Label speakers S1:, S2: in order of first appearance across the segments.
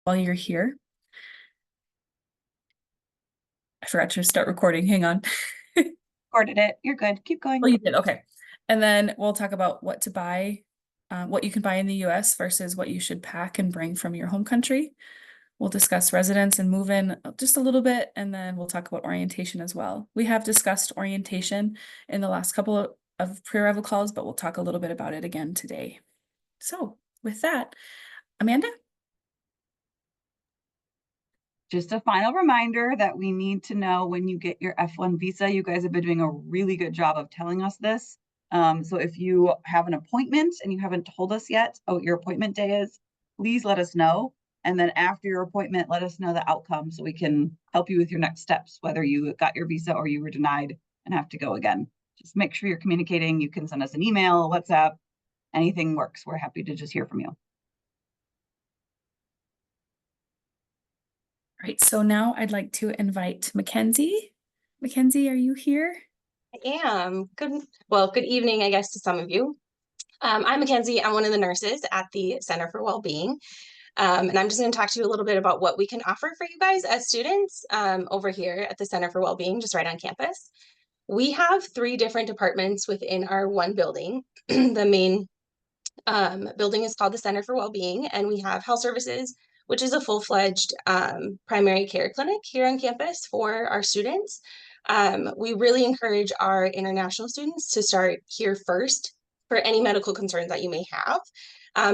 S1: while you're here. I forgot to start recording. Hang on.
S2: Recorded it. You're good. Keep
S1: Oh,
S2: going.
S1: you did. Okay. And then we'll talk about what to buy, what you can buy in the US versus what you should pack and bring from your home country. We'll discuss residence and move-in just a little bit, and then we'll talk about orientation as well. We have discussed orientation in the last couple of pre-arrival calls, but we'll talk a little bit about it again today. So with that, Amanda?
S2: Just a final reminder that we need to know when you get your F1 visa. You guys have been doing a really good job of telling us this. So if you have an appointment and you haven't told us yet what your appointment day is, please let us know. And then after your appointment, let us know the outcome so we can help you with your next steps, whether you got your visa or you were denied and have to go again. Just make sure you're communicating. You can send us an email, WhatsApp, anything works. We're happy to just hear from you.
S1: All right, so now I'd like to invite Mackenzie. Mackenzie, are you here?
S3: I am. Good evening, I guess, to some of you. I'm Mackenzie. I'm one of the nurses at the Center for Wellbeing. And I'm just going to talk to you a little bit about what we can offer for you guys as students over here at the Center for Wellbeing, just right on campus. We have 3 different departments within our one building. The main building is called the Center for Wellbeing, and we have health services, which is a full-fledged primary care clinic here on campus for our students. We really encourage our international students to start here first for any medical concerns that you may have,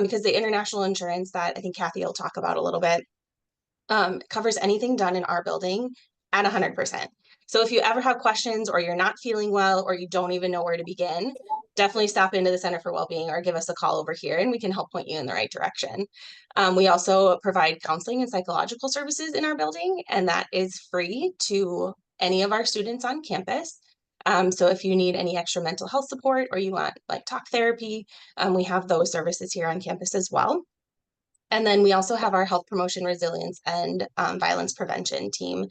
S3: because the international insurance that I think Kathy will talk about a little bit covers anything done in our building at 100%. So if you ever have questions or you're not feeling well or you don't even know where to begin, definitely stop into the Center for Wellbeing or give us a call over here and we can help point you in the right direction. We also provide counseling and psychological services in our building, and that is free to any of our students on campus. So if you need any extra mental health support or you want like talk therapy, we have those services here on campus as well. And then we also have our health promotion, resilience, and violence prevention team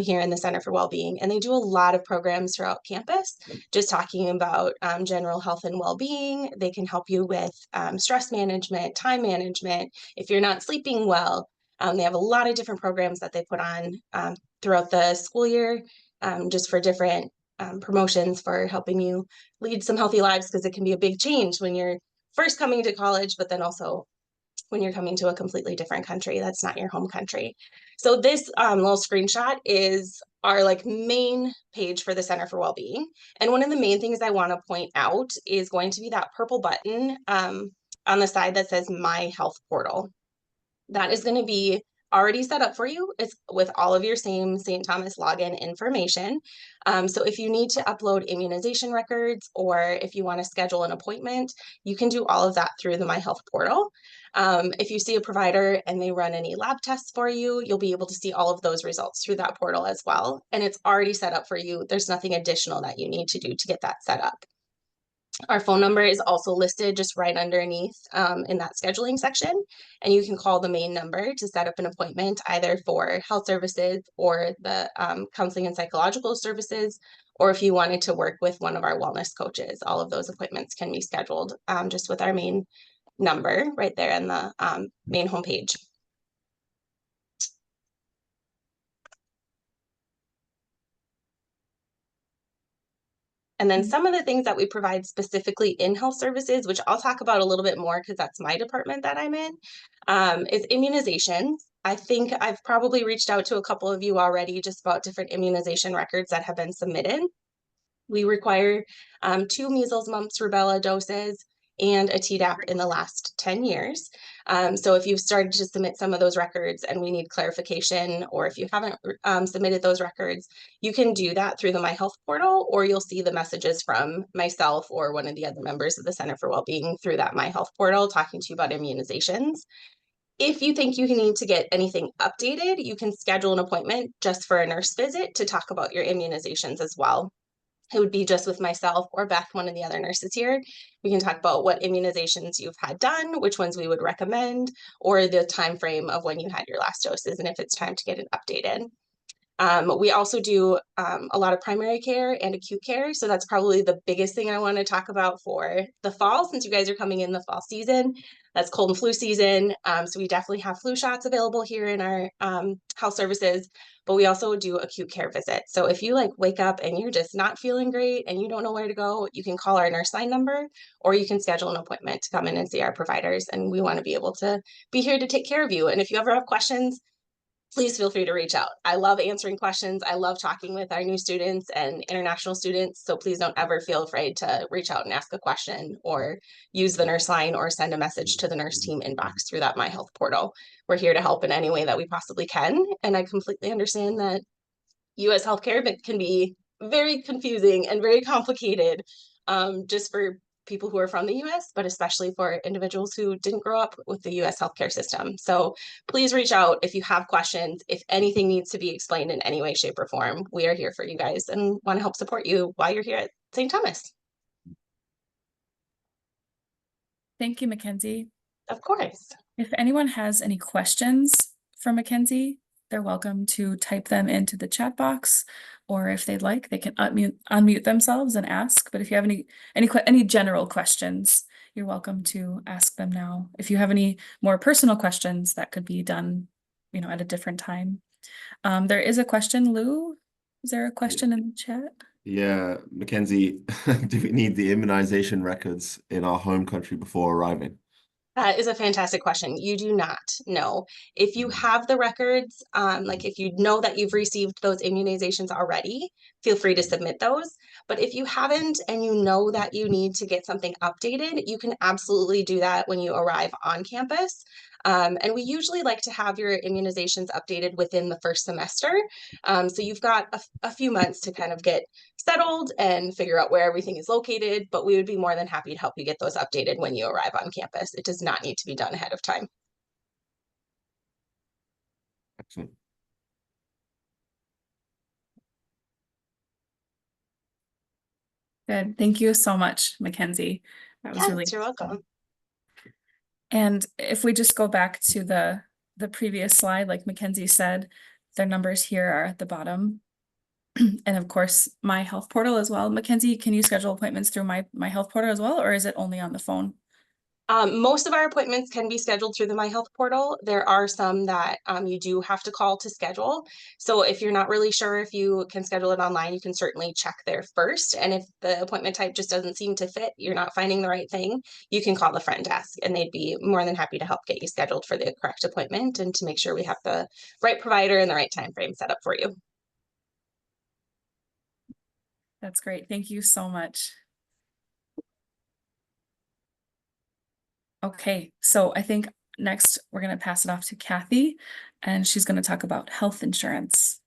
S3: here in the Center for Wellbeing. And they do a lot of programs throughout campus, just talking about general health and well-being. They can help you with stress management, time management. If you're not sleeping well, they have a lot of different programs that they put on throughout the school year, just for different promotions for helping you lead some healthy lives, because it can be a big change when you're first coming to college, but then also when you're coming to a completely different country that's not your home country. So this little screenshot is our main page for the Center for Wellbeing. And one of the main things I want to point out is going to be that purple button on the side that says My Health Portal. That is going to be already set up for you. It's with all of your same St. Thomas login information. So if you need to upload immunization records or if you want to schedule an appointment, you can do all of that through the My Health Portal. If you see a provider and they run any lab tests for you, you'll be able to see all of those results through that portal as well. And it's already set up for you. There's nothing additional that you need to do to get that set up. Our phone number is also listed just right underneath in that scheduling section, and you can call the main number to set up an appointment either for health services or the counseling and psychological services, or if you wanted to work with one of our wellness coaches. All of those appointments can be scheduled just with our main number right there in the main homepage. And then some of the things that we provide specifically in health services, which I'll talk about a little bit more because that's my department that I'm in, is immunizations. I think I've probably reached out to a couple of you already just about different immunization records that have been submitted. We require 2 measles, mumps, rubella doses and a Tdap in the last 10 years. So if you've started to submit some of those records and we need clarification, or if you haven't submitted those records, you can do that through the My Health portal, or you'll see the messages from myself or one of the other members of the Center for Wellbeing through that My Health portal talking to you about immunizations. If you think you need to get anything updated, you can schedule an appointment just for a nurse visit to talk about your immunizations as well. It would be just with myself or Beth, one of the other nurses here. We can talk about what immunizations you've had done, which ones we would recommend, or the time frame of when you had your last doses and if it's time to get it updated. We also do a lot of primary care and acute care. So that's probably the biggest thing I want to talk about for the fall, since you guys are coming in the fall season. That's cold and flu season. So we definitely have flu shots available here in our health services, but we also do acute care visits. So if you like wake up and you're just not feeling great and you don't know where to go, you can call our nurse line number, or you can schedule an appointment to come in and see our providers. And we want to be able to be here to take care of you. And if you ever have questions, please feel free to reach out. I love answering questions. I love talking with our new students and international students. So please don't ever feel afraid to reach out and ask a question, or use the nurse line, or send a message to the nurse team inbox through that My Health portal. We're here to help in any way that we possibly can. And I completely understand that US healthcare can be very confusing and very complicated, just for people who are from the US, but especially for individuals who didn't grow up with the US healthcare system. So please reach out if you have questions, if anything needs to be explained in any way, shape, or form. We are here for you guys and want to help support you while you're here at St. Thomas.
S1: Thank you, Mackenzie.
S3: Of course.
S1: If anyone has any questions for Mackenzie, they're welcome to type them into the chat box, or if they'd like, they can unmute themselves and ask. But if you have any general questions, you're welcome to ask them now. If you have any more personal questions, that could be done, at a different time. There is a question, Lou. Is there a question in the chat?
S4: Yeah, Mackenzie, do we need the immunization records in our home country before arriving?
S3: That is a fantastic question. You do not know. If you have the records, like if you know that you've received those immunizations already, feel free to submit those. But if you haven't and you know that you need to get something updated, you can absolutely do that when you arrive on campus. And we usually like to have your immunizations updated within the first semester. So you've got a few months to kind of get settled and figure out where everything is located, but we would be more than happy to help you get those updated when you arrive on campus. It does not need to be done ahead of time.
S4: Excellent.
S1: Good. Thank you so much, Mackenzie. That was really
S3: You're welcome.
S1: And if we just go back to the previous slide, like Mackenzie said, their numbers here are at the bottom. And of course, My Health portal as well. Mackenzie, can you schedule appointments through My Health portal as well, or is it only on the phone?
S3: Most of our appointments can be scheduled through the My Health portal. There are some that you do have to call to schedule. So if you're not really sure if you can schedule it online, you can certainly check there first. And if the appointment type just doesn't seem to fit, you're not finding the right thing, you can call the front desk and they'd be more than happy to help get you scheduled for the correct appointment and to make sure we have the right provider and the right time frame set up for you.
S1: That's great. Thank you so much. Okay, so I think next we're going to pass it off to Kathy, and she's going to talk about health insurance.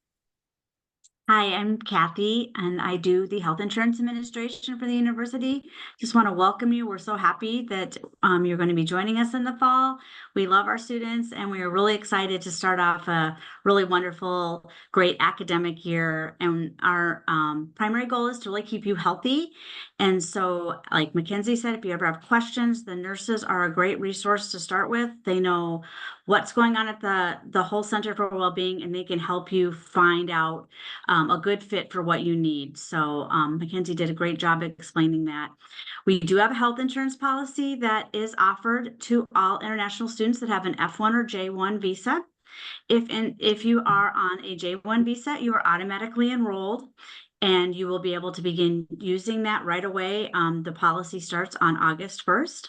S5: Hi, I'm Kathy, and I do the health insurance administration for the university. Just want to welcome you. We're so happy that you're going to be joining us in the fall. We love our students, and we are really excited to start off a really wonderful, great academic year. And our primary goal is to really keep you healthy. And so, like Mackenzie said, if you ever have questions, the nurses are a great resource to start with. They know what's going on at the whole Center for Wellbeing, and they can help you find out a good fit for what you need. So Mackenzie did a great job explaining that. We do have a health insurance policy that is offered to all international students that have an F1 or J1 visa. If you are on a J1 visa, you are automatically enrolled and you will be able to begin using that right away. The policy starts on August 1st.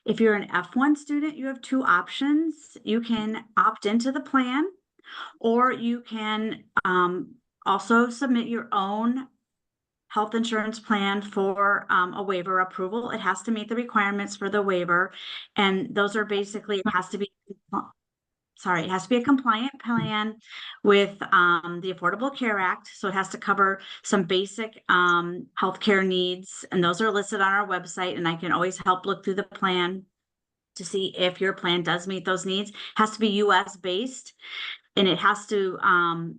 S5: If you're an F1 student, you have two options. You can opt into the plan, or you can also submit your own health insurance plan for a waiver approval. It has to meet the requirements for the waiver. And those are basically, it has to be a compliant plan with the Affordable Care Act. So it has to cover some basic healthcare needs. And those are listed on our website. And I can always help look through the plan to see if your plan does meet those needs. It has to be US based. And it has to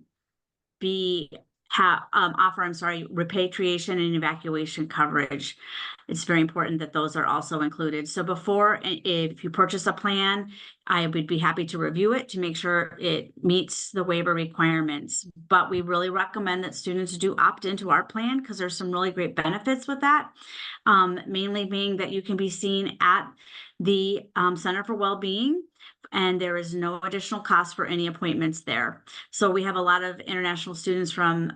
S5: be offer, repatriation and evacuation coverage. It's very important that those are also included. So if you purchase a plan, I would be happy to review it to make sure it meets the waiver requirements. But we really recommend that students do opt into our plan because there's some really great benefits with that. Mainly being that you can be seen at the Center for Wellbeing, and there is no additional cost for any appointments there. So we have a lot of international students from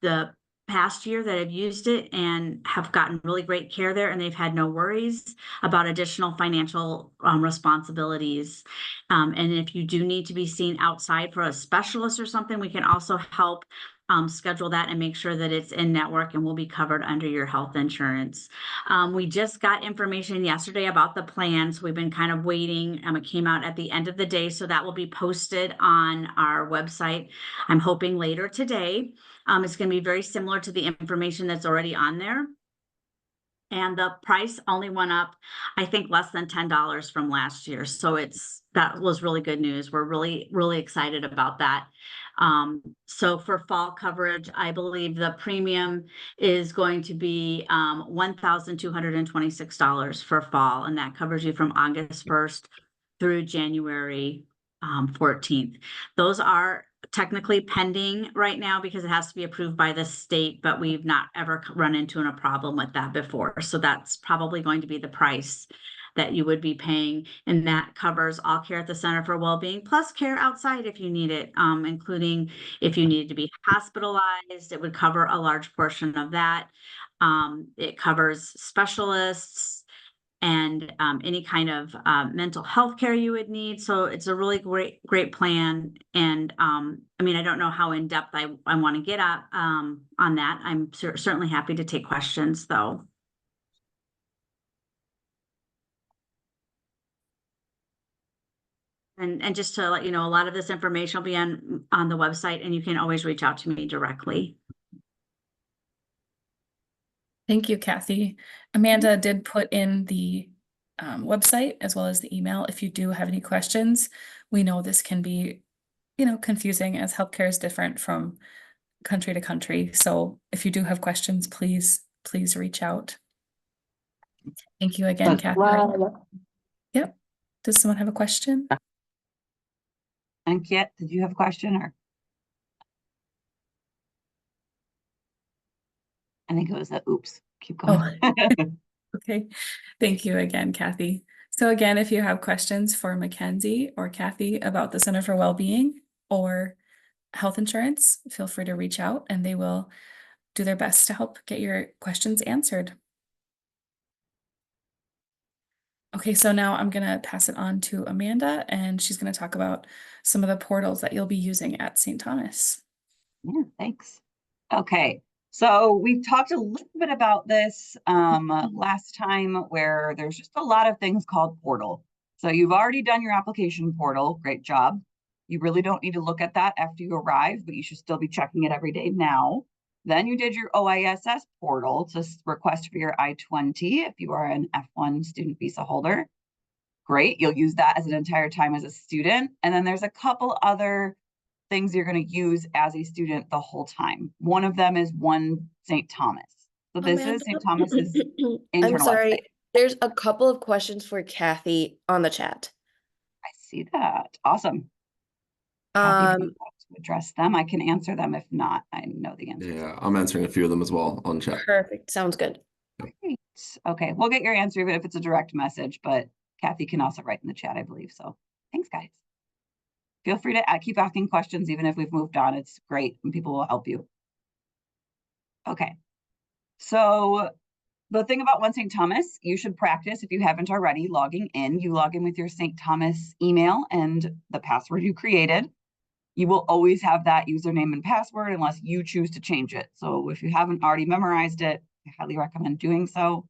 S5: the past year that have used it and have gotten really great care there, and they've had no worries about additional financial responsibilities. And if you do need to be seen outside for a specialist or something, we can also help schedule that and make sure that it's in network and will be covered under your health insurance. We just got information yesterday about the plans. We've been kind of waiting. It came out at the end of the day, so that will be posted on our website. I'm hoping later today. It's going to be very similar to the information that's already on there. And the price only went up, I think, less than $10 from last year. So that was really good news. We're really, really excited about that. So for fall coverage, I believe the premium is going to be $1,226 for fall, and that covers you from August 1st through January 14th. Those are technically pending right now because it has to be approved by the state, but we've not ever run into a problem with that before. So that's probably going to be the price that you would be paying, and that covers all care at the Center for Wellbeing plus care outside if you need it, including if you needed to be hospitalized. It would cover a large portion of that. It covers specialists and any kind of mental health care you would need. So it's a really great plan. And I mean, I don't know how in depth I want to get at on that. I'm certainly happy to take questions though. And just to let you know, a lot of this information will be on the website, and you can always reach out to me directly.
S1: Thank you, Kathy. Amanda did put in the website as well as the email. If you do have any questions, we know this can be, confusing as healthcare is different from country to country. So if you do have questions, please reach out. Thank you again, Kathy. Yep. Does someone have a question?
S2: Ankiet, did you have a question or? I think it was a oops. Keep going.
S1: Oh. Okay. Thank you again, Kathy. So again, if you have questions for Mackenzie or Kathy about the Center for Wellbeing or health insurance, feel free to reach out and they will do their best to help get your questions answered. Okay, so now I'm going to pass it on to Amanda, and she's going to talk about some of the portals that you'll be using at St. Thomas.
S2: Yeah, thanks. Okay, so we talked a little bit about this last time, where there's just a lot of things called portal. So you've already done your application portal. Great job. You really don't need to look at that after you arrive, but you should still be checking it every day now. Then you did your OISS portal to request for your I-20 if you are an F1 student visa holder. Great, you'll use that as an entire time as a student. And then there's a couple other things you're going to use as a student the whole time. One of them is One St. Thomas. So this is St. Thomas's internal
S6: I'm sorry,
S2: website.
S6: there's a couple of questions for Kathy on the chat.
S2: I see that. Awesome. Kathy, if you'd like to address them, I can answer them. If not, I know the answer.
S4: Yeah, I'm answering a few of them as well on chat.
S6: Perfect. Sounds good.
S2: Great. Okay, we'll get your answer even if it's a direct message, but Kathy can also write in the chat, I believe. So thanks, guys. Feel free to keep asking questions even if we've moved on. It's great and people will help you. Okay, so the thing about One St. Thomas, you should practice if you haven't already logging in. You log in with your St. Thomas email and the password you created. You will always have that username and password unless you choose to change it. So if you haven't already memorized it, I highly recommend doing so.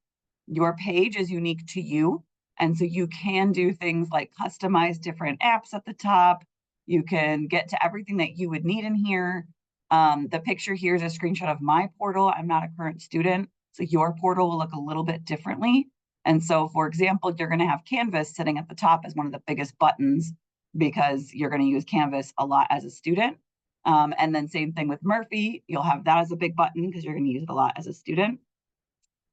S2: Your page is unique to you. And so you can do things like customize different apps at the top. You can get to everything that you would need in here. The picture here is a screenshot of my portal. I'm not a current student, so your portal will look a little bit differently. And so, for example, you're going to have Canvas sitting at the top as one of the biggest buttons because you're going to use Canvas a lot as a student. And then same thing with Murphy. You'll have that as a big button because you're going to use it a lot as a student.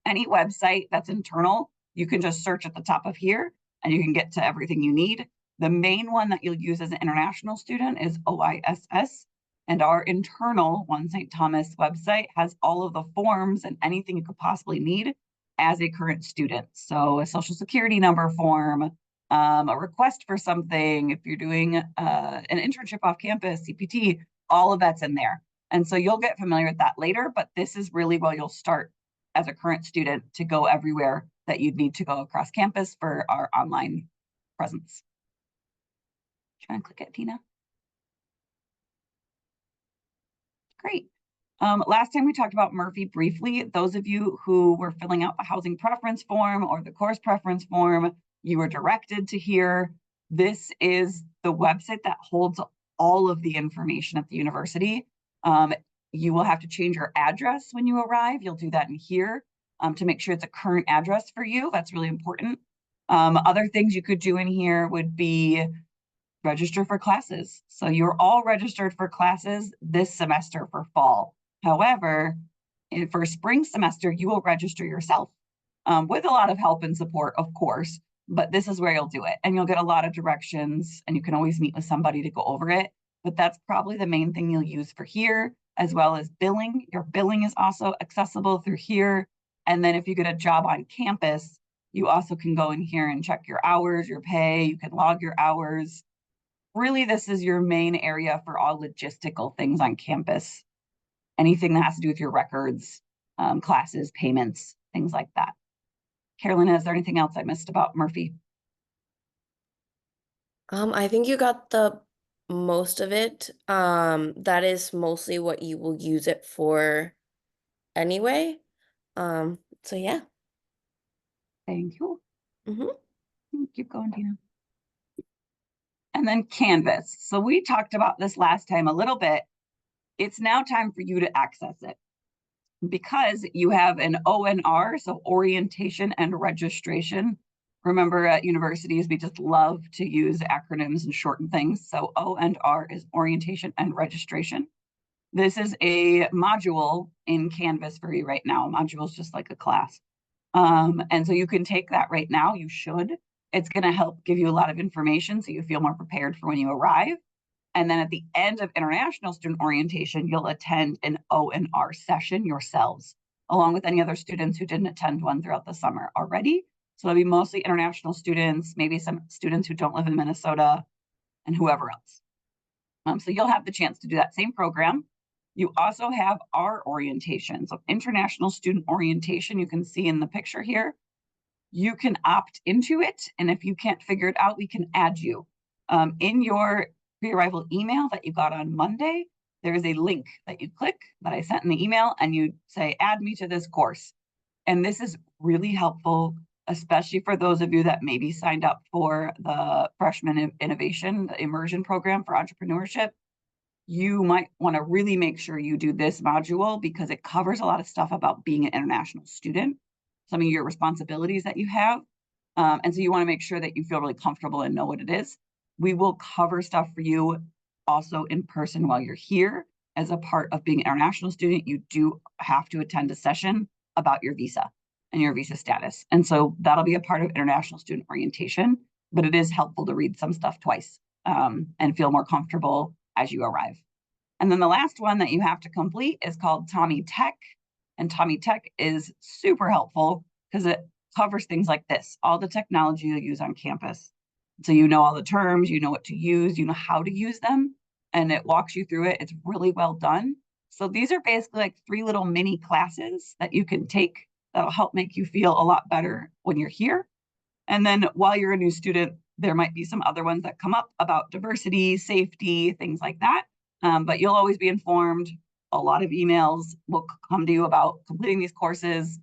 S2: Any website that's internal, you can just search at the top of here and you can get to everything you need. The main one that you'll use as an international student is OISS. And our internal One St. Thomas website has all of the forms and anything you could possibly need as a current student. So a social security number form, a request for something, if you're doing an internship off campus, CPT, all of that's in there. And so you'll get familiar with that later, but this is really where you'll start as a current student to go everywhere that you'd need to go across campus for our online presence. Try and click it, Tina. Great. Last time we talked about Murphy briefly. Those of you who were filling out the housing preference form or the course preference form, you were directed to here. This is the website that holds all of the information at the university. You will have to change your address when you arrive. You'll do that in here to make sure it's a current address for you. That's really important. Other things you could do in here would be register for classes. So you're all registered for classes this semester for fall. However, for spring semester, you will register yourself with a lot of help and support, of course, but this is where you'll do it. And you'll get a lot of directions and you can always meet with somebody to go over it. But that's probably the main thing you'll use for here, as well as billing. Your billing is also accessible through here. And then if you get a job on campus, you also can go in here and check your hours, your pay, you can log your hours. Really, this is your main area for all logistical things on campus. Anything that has to do with your records, classes, payments, things like that. Carolina, is there anything else I missed about Murphy?
S6: I think you got the most of it. That is mostly what you will use it for anyway. So yeah.
S2: Thank you.
S6: Mm-hmm.
S2: Keep going, Tina. And then Canvas. So we talked about this last time a little bit. It's now time for you to access it because you have an ONR, so orientation and registration. Remember, at universities, we just love to use acronyms and shorten things. So O&R is orientation and registration. This is a module in Canvas for you right now. A module is just like a class. And so you can take that right now. You should. It's going to help give you a lot of information so you feel more prepared for when you arrive. And then at the end of international student orientation, you'll attend an O&R session yourselves, along with any other students who didn't attend one throughout the summer already. So it'll be mostly international students, maybe some students who don't live in Minnesota, and whoever else. So you'll have the chance to do that same program. You also have our orientation. So international student orientation, you can see in the picture here. You can opt into it. And if you can't figure it out, we can add you. In your pre-arrival email that you got on Monday, there is a link that you click that I sent in the email and you say, add me to this course. And this is really helpful, especially for those of you that maybe signed up for the Freshman Innovation, the immersion program for entrepreneurship. You might want to really make sure you do this module because it covers a lot of stuff about being an international student, some of your responsibilities that you have. And so you want to make sure that you feel really comfortable and know what it is. We will cover stuff for you also in person while you're here. As a part of being an international student, you do have to attend a session about your visa and your visa status. And so that'll be a part of international student orientation, but it is helpful to read some stuff twice and feel more comfortable as you arrive. And then the last one that you have to complete is called Tommy Tech. And Tommy Tech is super helpful because it covers things like this, all the technology you'll use on campus. So you know all the terms, you know what to use, you know how to use them, and it walks you through it. It's really well done. So these are basically like 3 little mini classes that you can take that'll help make you feel a lot better when you're here. And then while you're a new student, there might be some other ones that come up about diversity, safety, things like that. But you'll always be informed. A lot of emails will come to you about completing these courses.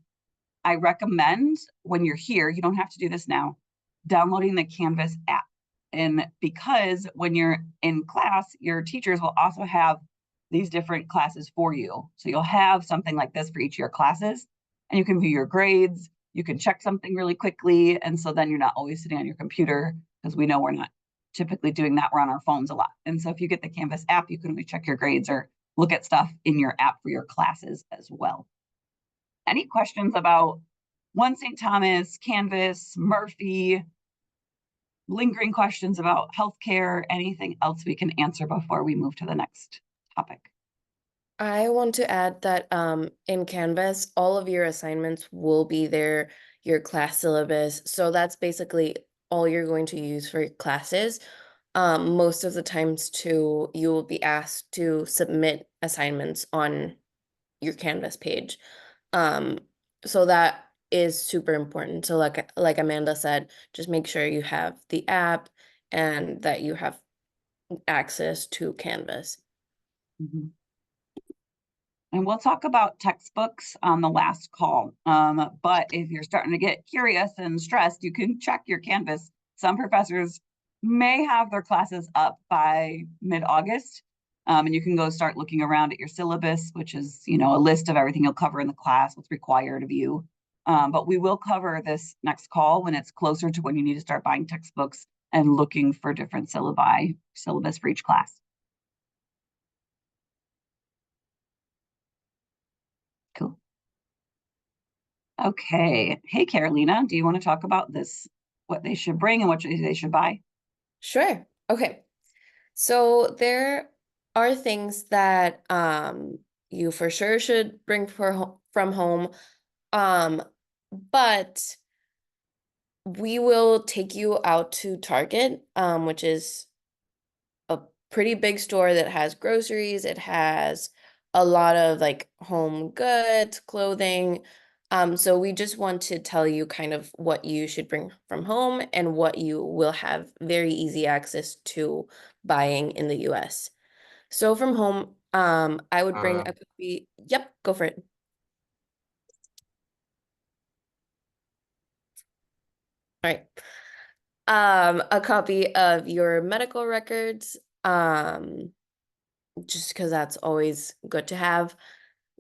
S2: I recommend when you're here, you don't have to do this now, downloading the Canvas app. And because when you're in class, your teachers will also have these different classes for you. So you'll have something like this for each of your classes, and you can view your grades, you can check something really quickly. And so then you're not always sitting on your computer, because we know we're not typically doing that. We're on our phones a lot. And so if you get the Canvas app, you can always check your grades or look at stuff in your app for your classes as well. Any questions about One St. Thomas, Canvas, Murphy, lingering questions about healthcare, anything else we can answer before we move to the next topic?
S6: I want to add that in Canvas, all of your assignments will be there, your class syllabus. So that's basically all you're going to use for your classes. Most of the times too, you will be asked to submit assignments on your Canvas page. So that is super important. So like Amanda said, just make sure you have the app and that you have access to Canvas.
S2: Mhm. And we'll talk about textbooks on the last call. But if you're starting to get curious and stressed, you can check your Canvas. Some professors may have their classes up by mid-August. And you can go start looking around at your syllabus, which is, you know, a list of everything you'll cover in the class, what's required of you. But we will cover this next call when it's closer to when you need to start buying textbooks and looking for different syllabus for each class. Cool. Okay. Hey, Carolina, do you want to talk about this, what they should bring and what they should buy?
S6: Sure. Okay. So there are things that you for sure should bring from home. But we will take you out to Target, which is a pretty big store that has groceries. It has a lot of like home goods, clothing. So we just want to tell you kind of what you should bring from home and what you will have very easy access to buying in the US. So from home, I would bring a copy. Yep, go for it. All right. A copy of your medical records, just because that's always good to have.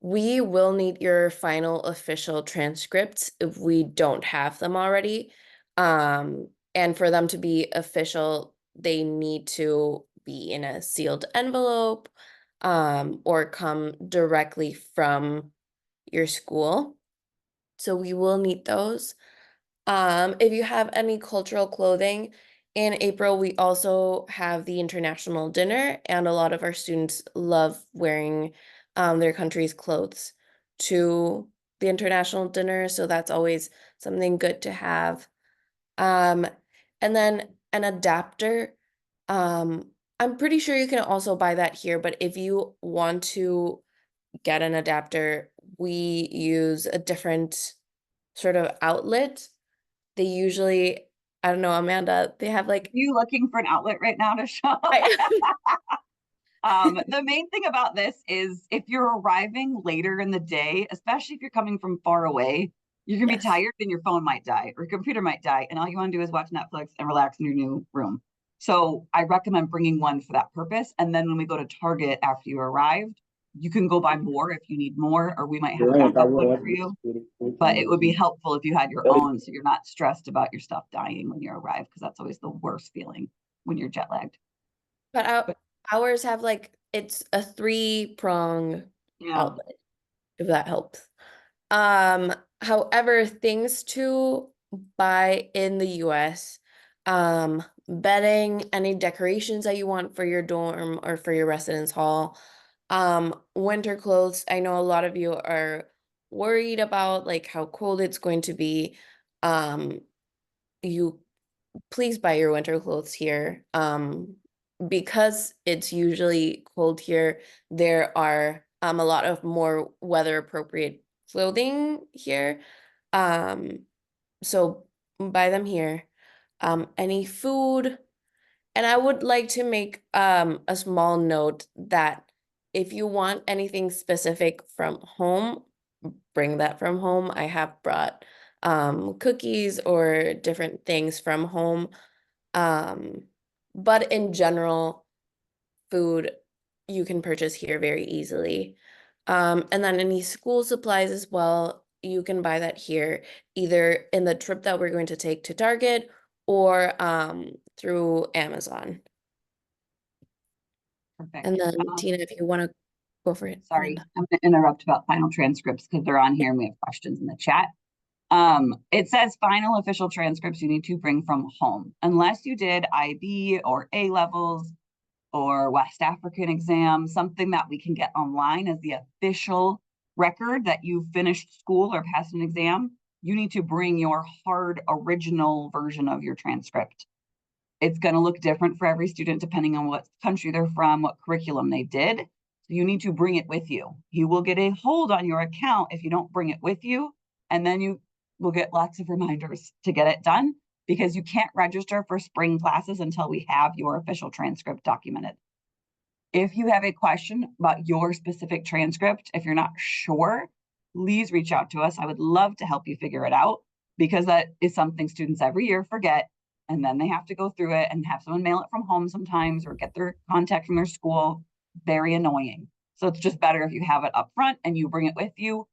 S6: We will need your final official transcripts if we don't have them already. And for them to be official, they need to be in a sealed envelope, or come directly from your school. So we will need those. If you have any cultural clothing, in April, we also have the international dinner, and a lot of our students love wearing their country's clothes to the international dinner, so that's always something good to have. And then an adapter. I'm pretty sure you can also buy that here, but if you want to get an adapter, we use a different sort of outlet. They usually, I don't know, Amanda, they have like
S2: You looking for an outlet right now to show? The main thing about this is if you're arriving later in the day, especially if you're coming from far away, you're gonna be
S6: Yes.
S2: tired and your phone might die or your computer might die, and all you want to do is watch Netflix and relax in your new room. So I recommend bringing one for that purpose. And then when we go to Target after you arrived, you can go buy more if you need more, or we might have a backup one for you. But it would be helpful if you had your own, so you're not stressed about your stuff dying when you arrive, because that's always the worst feeling when you're jet lagged.
S6: But ours have like, it's a 3-prong
S2: Yeah.
S6: outlet, if that helps. However, things to buy in the US, bedding, any decorations that you want for your dorm or for your residence hall, winter clothes. I know a lot of you are worried about like how cold it's going to be. You please buy your winter clothes here. Because it's usually cold here, there are a lot of more weather appropriate clothing here. So buy them here. Any food, and I would like to make a small note that if you want anything specific from home, bring that from home. I have brought cookies or different things from home. But in general, food you can purchase here very easily. And then any school supplies as well, you can buy that here, either in the trip that we're going to take to Target or through Amazon.
S2: Perfect.
S6: And then Tina, if you want to go for it.
S2: Sorry,
S6: Amanda.
S2: I'm gonna interrupt about final transcripts because they're on here and we have questions in the chat. It says final official transcripts you need to bring from home. Unless you did IB or A levels or West African exam, something that we can get online as the official record that you finished school or passed an exam, you need to bring your hard original version of your transcript. It's going to look different for every student depending on what country they're from, what curriculum they did. So you need to bring it with you. You will get a hold on your account if you don't bring it with you, and then you will get lots of reminders to get it done, because you can't register for spring classes until we have your official transcript documented. If you have a question about your specific transcript, if you're not sure, please reach out to us. I would love to help you figure it out, because that is something students every year forget, and then they have to go through it and have someone mail it from home sometimes or get their contact from their school. Very annoying. So it's just better if you have it up front and you bring it with you.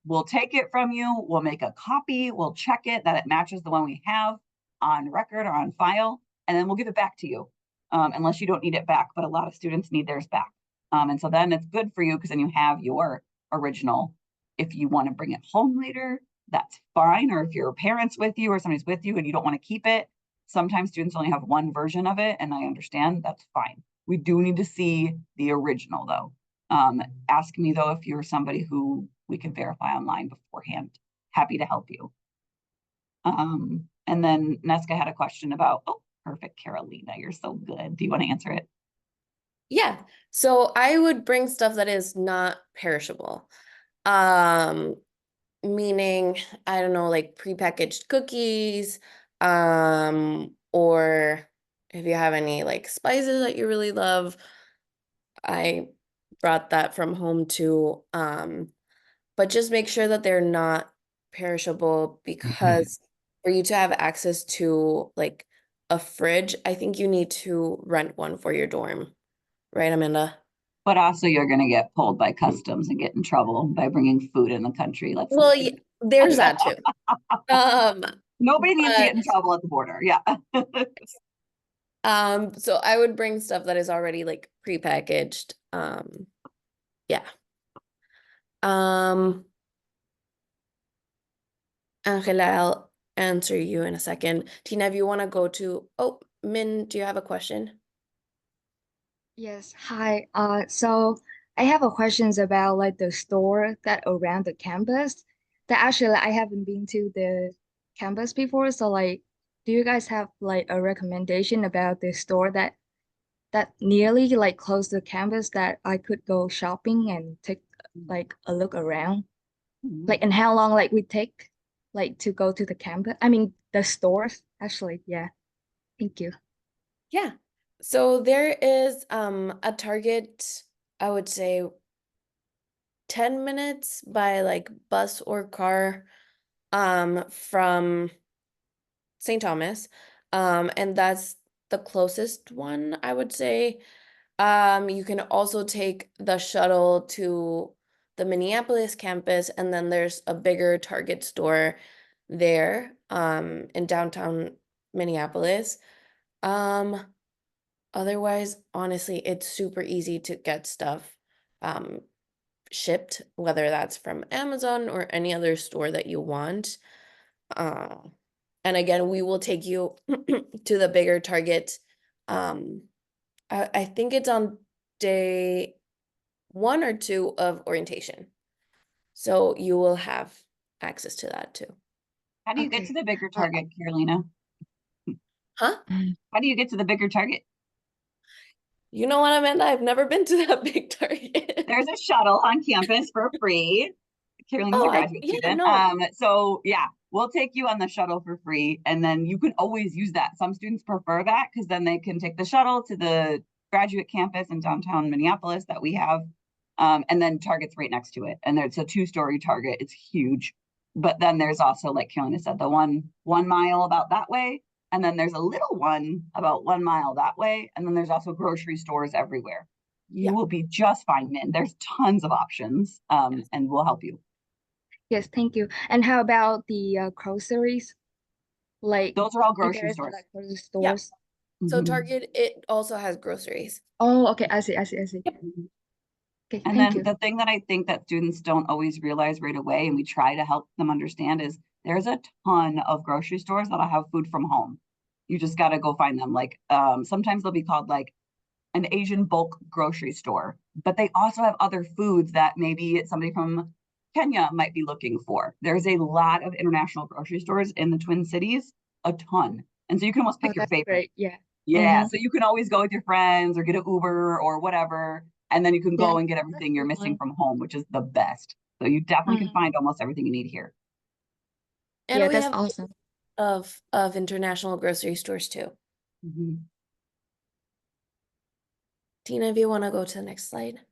S2: We'll take it from you. We'll make a copy. We'll check it that it matches the one we have on record or on file, and then we'll give it back to you, unless you don't need it back. But a lot of students need theirs back. And so then it's good for you because then you have your original. If you want to bring it home later, that's fine. Or if your parents with you or somebody's with you and you don't want to keep it, sometimes students only have one version of it, and I understand that's fine. We do need to see the original though. Ask me though if you're somebody who we can verify online beforehand. Happy to help you. And then Neska had a question about, oh, perfect, Carolina, you're so good. Do you want to answer it?
S6: Yeah. So I would bring stuff that is not perishable. Meaning, I don't know, like prepackaged cookies, or if you have any like spices that you really love. I brought that from home too. But just make sure that they're not perishable, because for you to have access to like a fridge, I think you need to rent one for your dorm. Right, Amanda?
S2: But also you're going to get pulled by customs and get in trouble by bringing food in the country. Let's
S6: Well, yeah, there's that too.
S2: Nobody needs to get in
S6: but-
S2: trouble at the border. Yeah.
S6: So I would bring stuff that is already like prepackaged. Yeah. Angela, I'll answer you in a second. Tina, if you want to go to, oh, Min, do you have a question?
S7: Yes, hi. So I have a questions about like the store that around the campus. That actually I haven't been to the campus before. So like, do you guys have like a recommendation about the store that nearly like close to campus that I could go shopping and take like a look around? Like, and how long like we take like to go to the campus? I mean the stores actually. Yeah. Thank you.
S6: Yeah. So there is a Target, I would say 10 minutes by like bus or car from St. Thomas. And that's the closest one, I would say. You can also take the shuttle to the Minneapolis campus, and then there's a bigger Target store there in downtown Minneapolis. Otherwise, honestly, it's super easy to get stuff shipped, whether that's from Amazon or any other store that you want. And again, we will take you to the bigger Target. I think it's on day 1 or 2 of orientation. So you will have access to that too.
S2: How do you get
S7: Okay.
S2: to the bigger Target, Carolina?
S6: Huh?
S2: How do you get to the bigger Target?
S6: You know what, Amanda? I've never been to that big Target.
S2: There's a shuttle on campus for free. Carolina's a graduate
S6: yeah,
S2: student.
S6: no.
S2: So yeah, we'll take you on the shuttle for free, and then you can always use that. Some students prefer that because then they can take the shuttle to the graduate campus in downtown Minneapolis that we have, and then Target's right next to it. And it's a 2-story Target. It's huge. But then there's also, like Carolina said, the one mile about that way, and then there's a little one about 1 mile that way, and then there's also grocery stores everywhere. You will be just fine, Min. There's tons of options, and we'll help you.
S7: Yes, thank you. And how about the groceries? Like
S2: Those are all
S7: if
S2: grocery
S7: there's
S2: stores.
S7: like grocery stores.
S6: So
S2: Mhm.
S6: Target, it also has groceries.
S7: Oh, okay. I see. I see. I see.
S2: Mhm.
S7: Okay.
S2: And
S7: Thank
S2: then
S7: you.
S2: the thing that I think that students don't always realize right away, and we try to help them understand, is there's a ton of grocery stores that'll have food from home. You just got to go find them. Like sometimes they'll be called like an Asian bulk grocery store, but they also have other foods that maybe somebody from Kenya might be looking for. There's a lot of international grocery stores in the Twin Cities, a ton. And so you can almost
S7: Oh,
S2: pick your
S7: that's
S2: favorite.
S7: great. Yeah.
S2: Yeah,
S7: Mm-hmm.
S2: so you can always go with your friends or get an Uber or whatever, and then you can
S7: Yeah.
S2: go and get
S7: That's
S2: everything you're
S7: really
S2: missing
S7: fun.
S2: from home, which is the best. So you definitely can
S7: Mhm.
S2: find almost everything you need here.
S6: And
S7: Yeah,
S6: we
S7: that's
S6: have
S7: awesome.
S6: of international grocery stores too.
S2: Mhm.
S6: Tina, if you want to go to the next slide.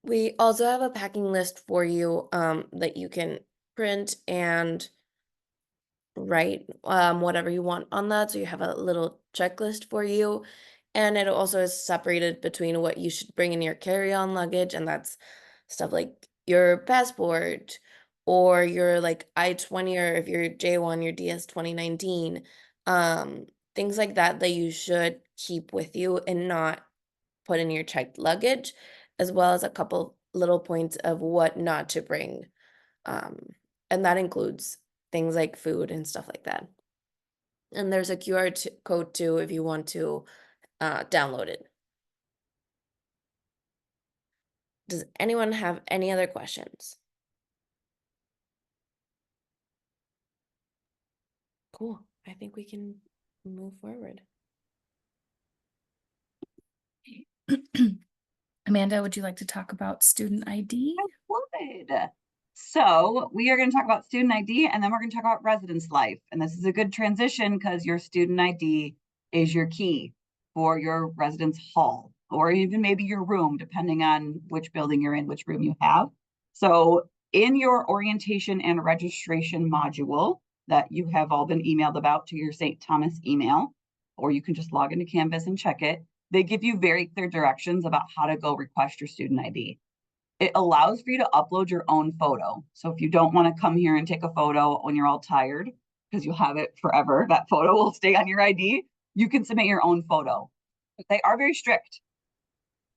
S6: We also have a packing list for you that you can print and write whatever you want on that. So you have a little checklist for you. And it also is separated between what you should bring in your carry-on luggage, and that's stuff like your passport or your like I-20, or if you're J1, your DS 2019, things like that that you should keep with you and not put in your checked luggage, as well as a couple little points of what not to bring. Um, and that includes things like food and stuff like that. And there's a QR code too if you want to download it. Does anyone have any other questions? Cool. I think we can move forward.
S1: Amanda, would you like to talk about student ID?
S2: I would. So we are going to talk about student ID, and then we're going to talk about residence life. And this is a good transition because your student ID is your key for your residence hall, or even maybe your room, depending on which building you're in, which room you have. So in your orientation and registration module that you have all been emailed about to your St. Thomas email, or you can just log into Canvas and check it, they give you very clear directions about how to go request your student ID. It allows for you to upload your own photo. So if you don't want to come here and take a photo when you're all tired, because you'll have it forever, that photo will stay on your ID, you can submit your own photo. But they are very strict.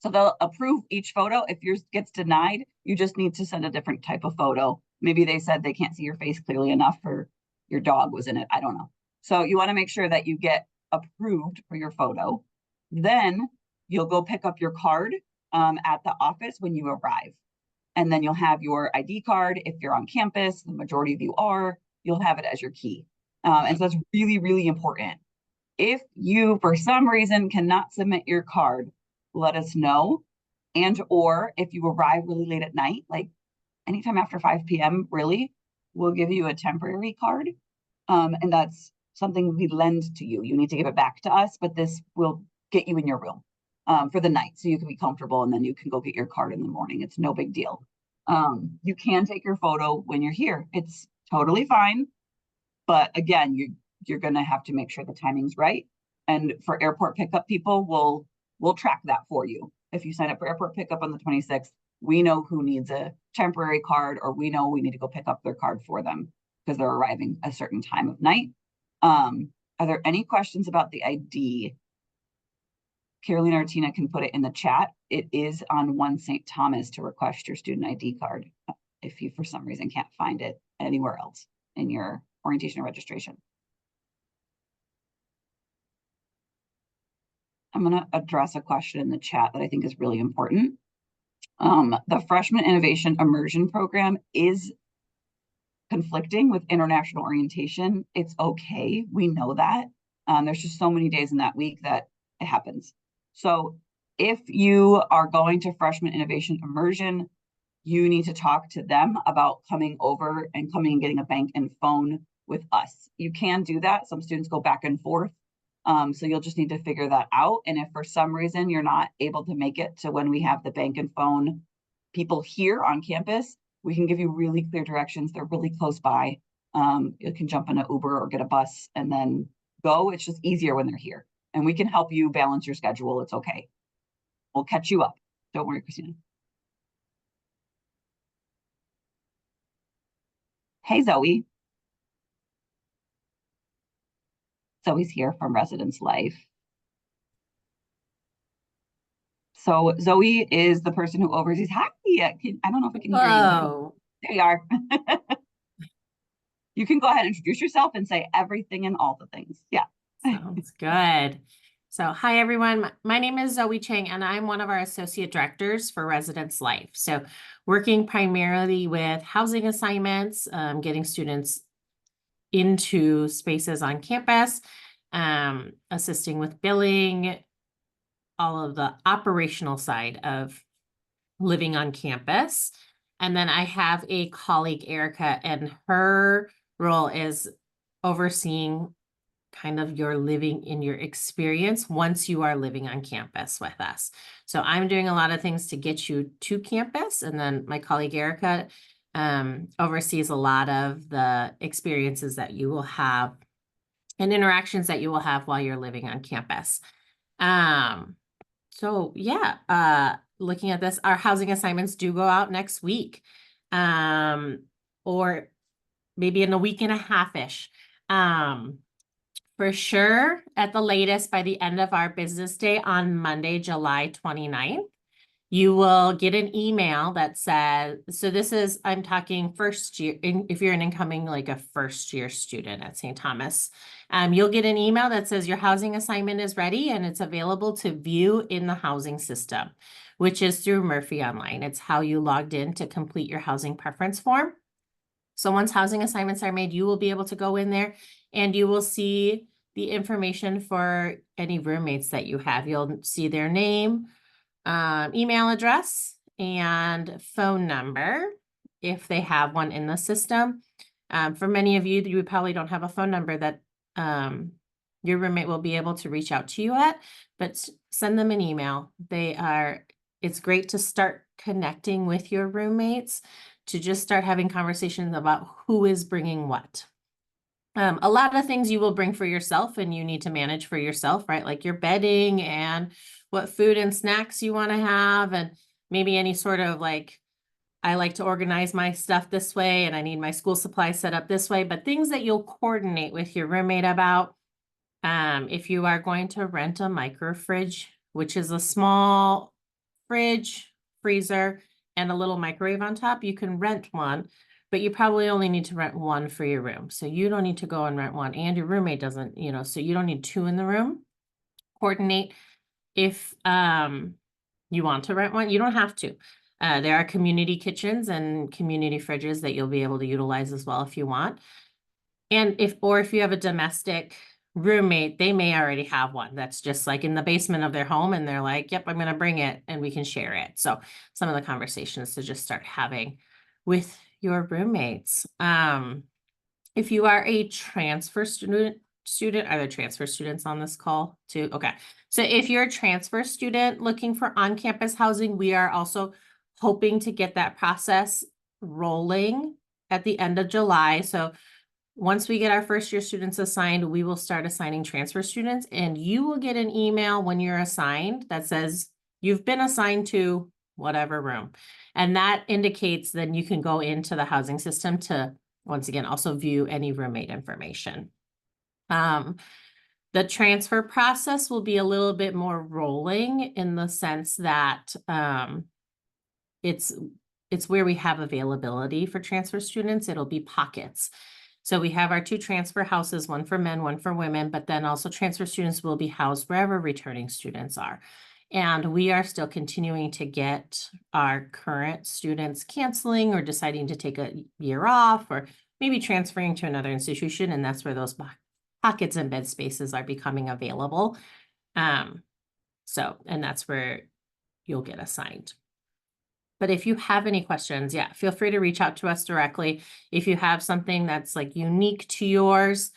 S2: So they'll approve each photo. If yours gets denied, you just need to send a different type of photo. Maybe they said they can't see your face clearly enough, or your dog was in it. I don't know. So you want to make sure that you get approved for your photo. Then you'll go pick up your card at the office when you arrive. And then you'll have your ID card. If you're on campus, the majority of you are, you'll have it as your key. And so that's really, really important. If you, for some reason, cannot submit your card, let us know. And or if you arrive really late at night, like anytime after 5 p.m., really, we'll give you a temporary card. And that's something we lend to you. You need to give it back to us, but this will get you in your room for the night so you can be comfortable, and then you can go get your card in the morning. It's no big deal. You can take your photo when you're here. It's totally fine. But again, you're going to have to make sure the timing's right. And for airport pickup people, we'll track that for you. If you sign up for airport pickup on the 26th, we know who needs a temporary card, or we know we need to go pick up their card for them because they're arriving a certain time of night. Are there any questions about the ID? Carolina or Tina can put it in the chat. It is on One St. Thomas to request your student ID card if you for some reason can't find it anywhere else in your orientation and registration. I'm going to address a question in the chat that I think is really important. The Freshman Innovation Immersion Program is conflicting with international orientation. It's okay. We know that. There's just so many days in that week that it happens. So if you are going to Freshman Innovation Immersion, you need to talk to them about coming over and coming and getting a bank and phone with us. You can do that. Some students go back and forth. So you'll just need to figure that out. And if for some reason you're not able to make it to when we have the bank and phone people here on campus, we can give you really clear directions. They're really close by. You can jump in an Uber or get a bus and then go. It's just easier when they're here. And we can help you balance your schedule. It's okay. We'll catch you up. Don't worry, Christina. Hey, Zoe. Zoe's here from Residence Life. So Zoe is the person who oversees. Hi, I don't know if I can hear you.
S8: Oh,
S2: There you are. You can go ahead and introduce yourself and say everything and all the things. Yeah.
S8: sounds good. So, hi everyone. My name is Zoe Chang, and I'm one of our associate directors for Residence Life. So, working primarily with housing assignments, getting students into spaces on campus, assisting with billing, all of the operational side of living on campus. And then I have a colleague, Erica, and her role is overseeing kind of your living in your experience once you are living on campus with us. So I'm doing a lot of things to get you to campus. And then my colleague, Erica, oversees a lot of the experiences that you will have and interactions that you will have while you're living on campus. So yeah, looking at this, our housing assignments do go out next week, or maybe in a week and a half-ish. For sure, at the latest, by the end of our business day on Monday, July 29th, you will get an email that says, so this is, I'm talking first year, if you're an incoming, like a first year student at St. Thomas, you'll get an email that says your housing assignment is ready and it's available to view in the housing system, which is through Murphy Online. It's how you logged in to complete your housing preference form. So once housing assignments are made, you will be able to go in there and you will see the information for any roommates that you have. You'll see their name, email address, and phone number if they have one in the system. For many of you, you probably don't have a phone number that your roommate will be able to reach out to you at, but send them an email. It's great to start connecting with your roommates, to just start having conversations about who is bringing what. A lot of things you will bring for yourself and you need to manage for yourself, right? Like your bedding and what food and snacks you want to have, and maybe any sort of like, I like to organize my stuff this way and I need my school supplies set up this way, but things that you'll coordinate with your roommate about. If you are going to rent a micro fridge, which is a small fridge, freezer, and a little microwave on top, you can rent one, but you probably only need to rent one for your room. So you don't need to go and rent one, and your roommate doesn't, so you don't need two in the room. Coordinate if you want to rent one. You don't have to. There are community kitchens and community fridges that you'll be able to utilize as well if you want. And if you have a domestic roommate, they may already have one that's just like in the basement of their home and they're like, yep, I'm going to bring it and we can share it. So some of the conversations to just start having with your roommates. If you are a transfer student, are there transfer students on this call too? Okay. So if you're a transfer student looking for on-campus housing, we are also hoping to get that process rolling at the end of July. So once we get our first year students assigned, we will start assigning transfer students, and you will get an email when you're assigned that says you've been assigned to whatever room. And that indicates then you can go into the housing system to, once again, also view any roommate information. The transfer process will be a little bit more rolling in the sense that it's where we have availability for transfer students. It'll be pockets. So we have our 2 transfer houses, one for men, one for women, but then also transfer students will be housed wherever returning students are. And we are still continuing to get our current students canceling or deciding to take a year off or maybe transferring to another institution. And that's where those pockets and bed spaces are becoming available. And that's where you'll get assigned. But if you have any questions, yeah, feel free to reach out to us directly. If you have something that's like unique to yours,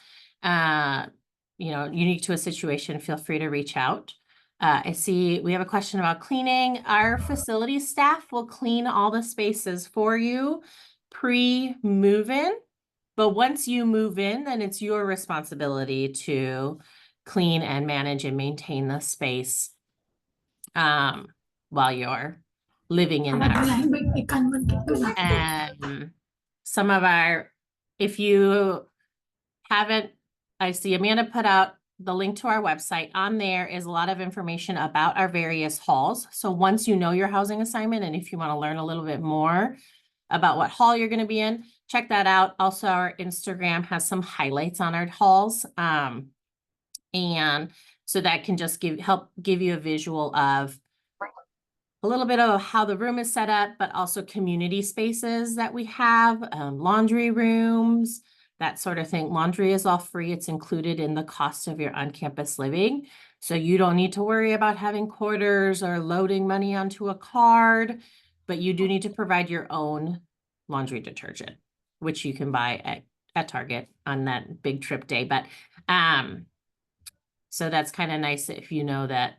S8: unique to a situation, feel free to reach out. I see we have a question about cleaning. Our facility staff will clean all the spaces for you pre-move-in. But once you move in, then it's your responsibility to clean and manage and maintain the space while you're living in that. And some of if you haven't I see Amanda put out the link to our website. On there is a lot of information about our various halls. So once you know your housing assignment, and if you want to learn a little bit more about what hall you're going to be in, check that out. Also, our Instagram has some highlights on our halls. And so that can just help give you a visual of a little bit of how the room is set up, but also community spaces that we have, laundry rooms, that sort of thing. Laundry is all free. It's included in the cost of your on-campus living. So you don't need to worry about having quarters or loading money onto a card, but you do need to provide your own laundry detergent, which you can buy at Target on that big trip day. But so that's kind of nice if you know that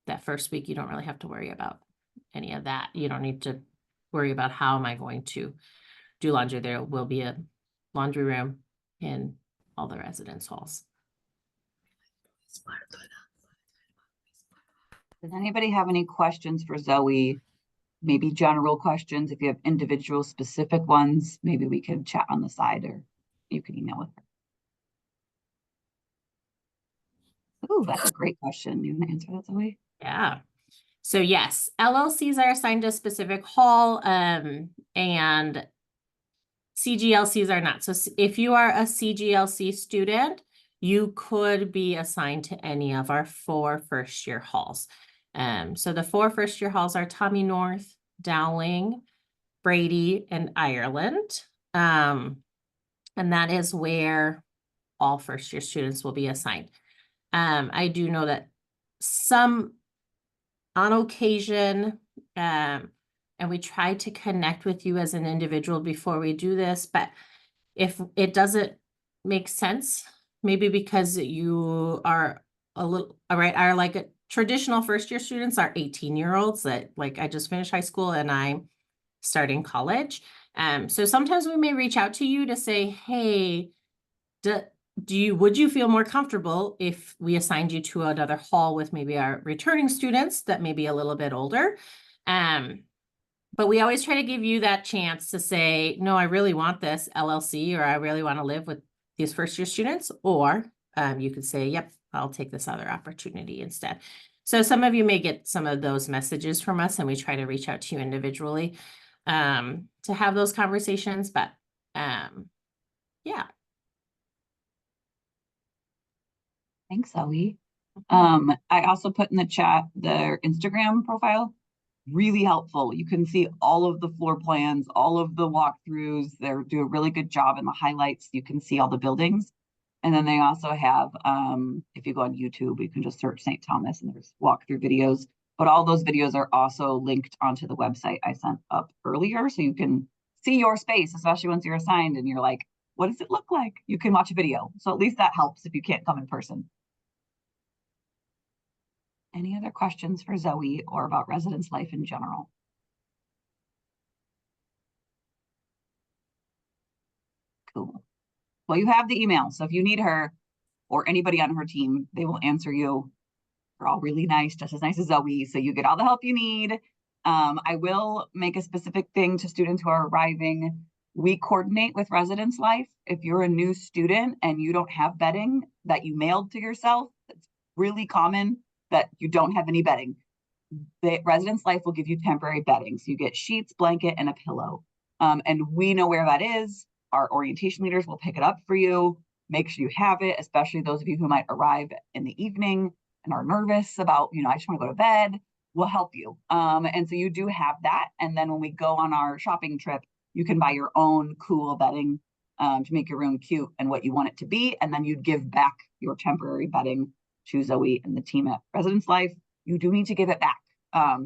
S8: that first week you don't really have to worry about any of that. You don't need to worry about how am I going to do laundry. There will be a laundry room in all the residence halls.
S2: Does anybody have any questions for Zoe? Maybe general questions. If you have individual specific ones, maybe we can chat on the side or you can email with her. Oh, that's a great question. You want to answer that, Zoe?
S8: Yeah. So yes, LLCs are assigned to a specific hall, and CGLCs are not. So if you are a CGLC student, you could be assigned to any of our 4 first-year halls. So the 4 first-year halls are Tommy North, Dowling, Brady, and Ireland. And that is where all first-year students will be assigned. I do know that some, on occasion, and we try to connect with you as an individual before we do this, but if it doesn't make sense, maybe because you are are like a traditional first-year students are 18-year-olds that like I just finished high school and I'm starting college. So sometimes we may reach out to you to say, hey, would you feel more comfortable if we assigned you to another hall with maybe our returning students that may be a little bit older? But we always try to give you that chance to say, no, I really want this LLC, or I really want to live with these first year students, or you could say, yep, I'll take this other opportunity instead. So some of you may get some of those messages from us, and we try to reach out to you individually to have those conversations, but yeah.
S2: Thanks, Zoe. I also put in the chat their Instagram profile. Really helpful. You can see all of the floor plans, all of the walkthroughs. They do a really good job in the highlights. You can see all the buildings. And then they also have, if you go on YouTube, you can just search St. Thomas and there's walkthrough videos. But all those videos are also linked onto the website I sent up earlier. So you can see your space, especially once you're assigned and you're like, what does it look like? You can watch a video. So at least that helps if you can't come in person. Any other questions for Zoe or about residence life in general? Cool. Well, you have the email. So if you need her or anybody on her team, they will answer you. They're all really nice, just as nice as Zoe. So you get all the help you need. I will make a specific thing to students who are arriving. We coordinate with residence life. If you're a new student and you don't have bedding that you mailed to yourself, it's really common that you don't have any bedding. The residence life will give you temporary bedding. So you get sheets, blanket, and a pillow. And we know where that is. Our orientation leaders will pick it up for you. Make sure you have it, especially those of you who might arrive in the evening and are nervous about, I just want to go to bed. We'll help you. And so you do have that. And then when we go on our shopping trip, you can buy your own cool bedding to make your room cute and what you want it to be. And then you'd give back your temporary bedding to Zoe and the team at Residence Life. You do need to give it back.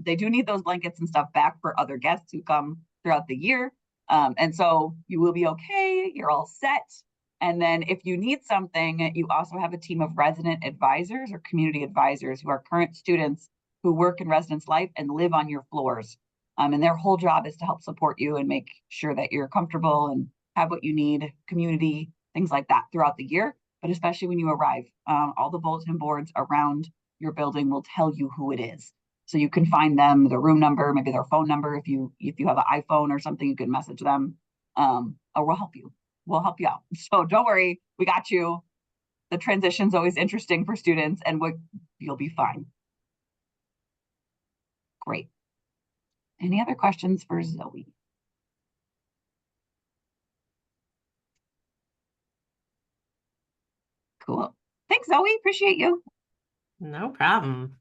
S2: They do need those blankets and stuff back for other guests who come throughout the year. And so you will be okay. You're all set. And then if you need something, you also have a team of resident advisors or community advisors who are current students who work in residence life and live on your floors. And their whole job is to help support you and make sure that you're comfortable and have what you need, community, things like that throughout the year. But especially when you arrive, all the bulletin boards around your building will tell you who it is. So you can find them, their room number, maybe their phone number. If you have an iPhone or something, you can message them or we'll help you. we'll help you out. So don't worry, we got you. The transition's always interesting for students, and you'll be fine. Great. Any other questions for Zoe? Cool. Thanks, Zoe. Appreciate you.
S8: No problem.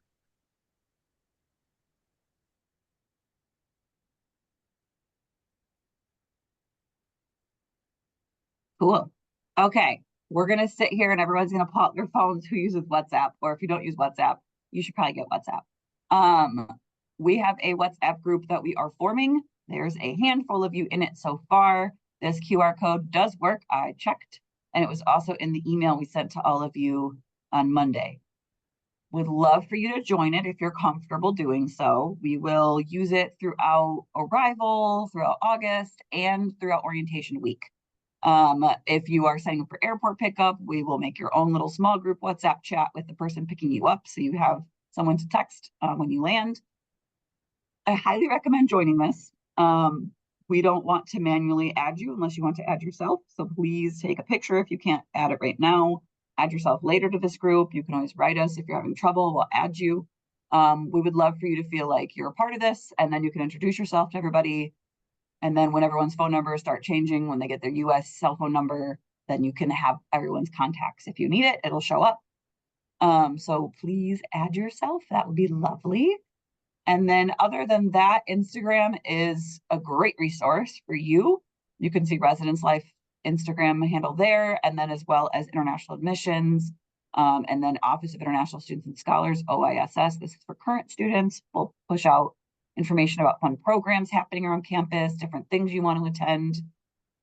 S2: Cool. Okay, we're gonna sit here and everyone's gonna pull out their phones who uses WhatsApp, or if you don't use WhatsApp, you should probably get WhatsApp. We have a WhatsApp group that we are forming. There's a handful of you in it so far. This QR code does work. I checked, and it was also in the email we sent to all of you on Monday. Would love for you to join it if you're comfortable doing so. We will use it throughout Arrival, throughout August, and throughout orientation week. If you are setting up for airport pickup, we will make your own little small group WhatsApp chat with the person picking you up, so you have someone to text when you land. I highly recommend joining this. We don't want to manually add you unless you want to add yourself. So please take a picture if you can't add it right now. Add yourself later to this group. You can always write us if you're having trouble, we'll add you. We would love for you to feel like you're a part of this, and then you can introduce yourself to everybody. And then when everyone's phone numbers start changing, when they get their US cell phone number, then you can have everyone's contacts. If you need it, it'll show up. So please add yourself. That would be lovely. And then other than that, Instagram is a great resource for you. You can see Residence Life Instagram handle there, and then as well as international admissions, and then Office of International Students and Scholars, OISS. This is for current students. We'll push out information about fun programs happening around campus, different things you want to attend,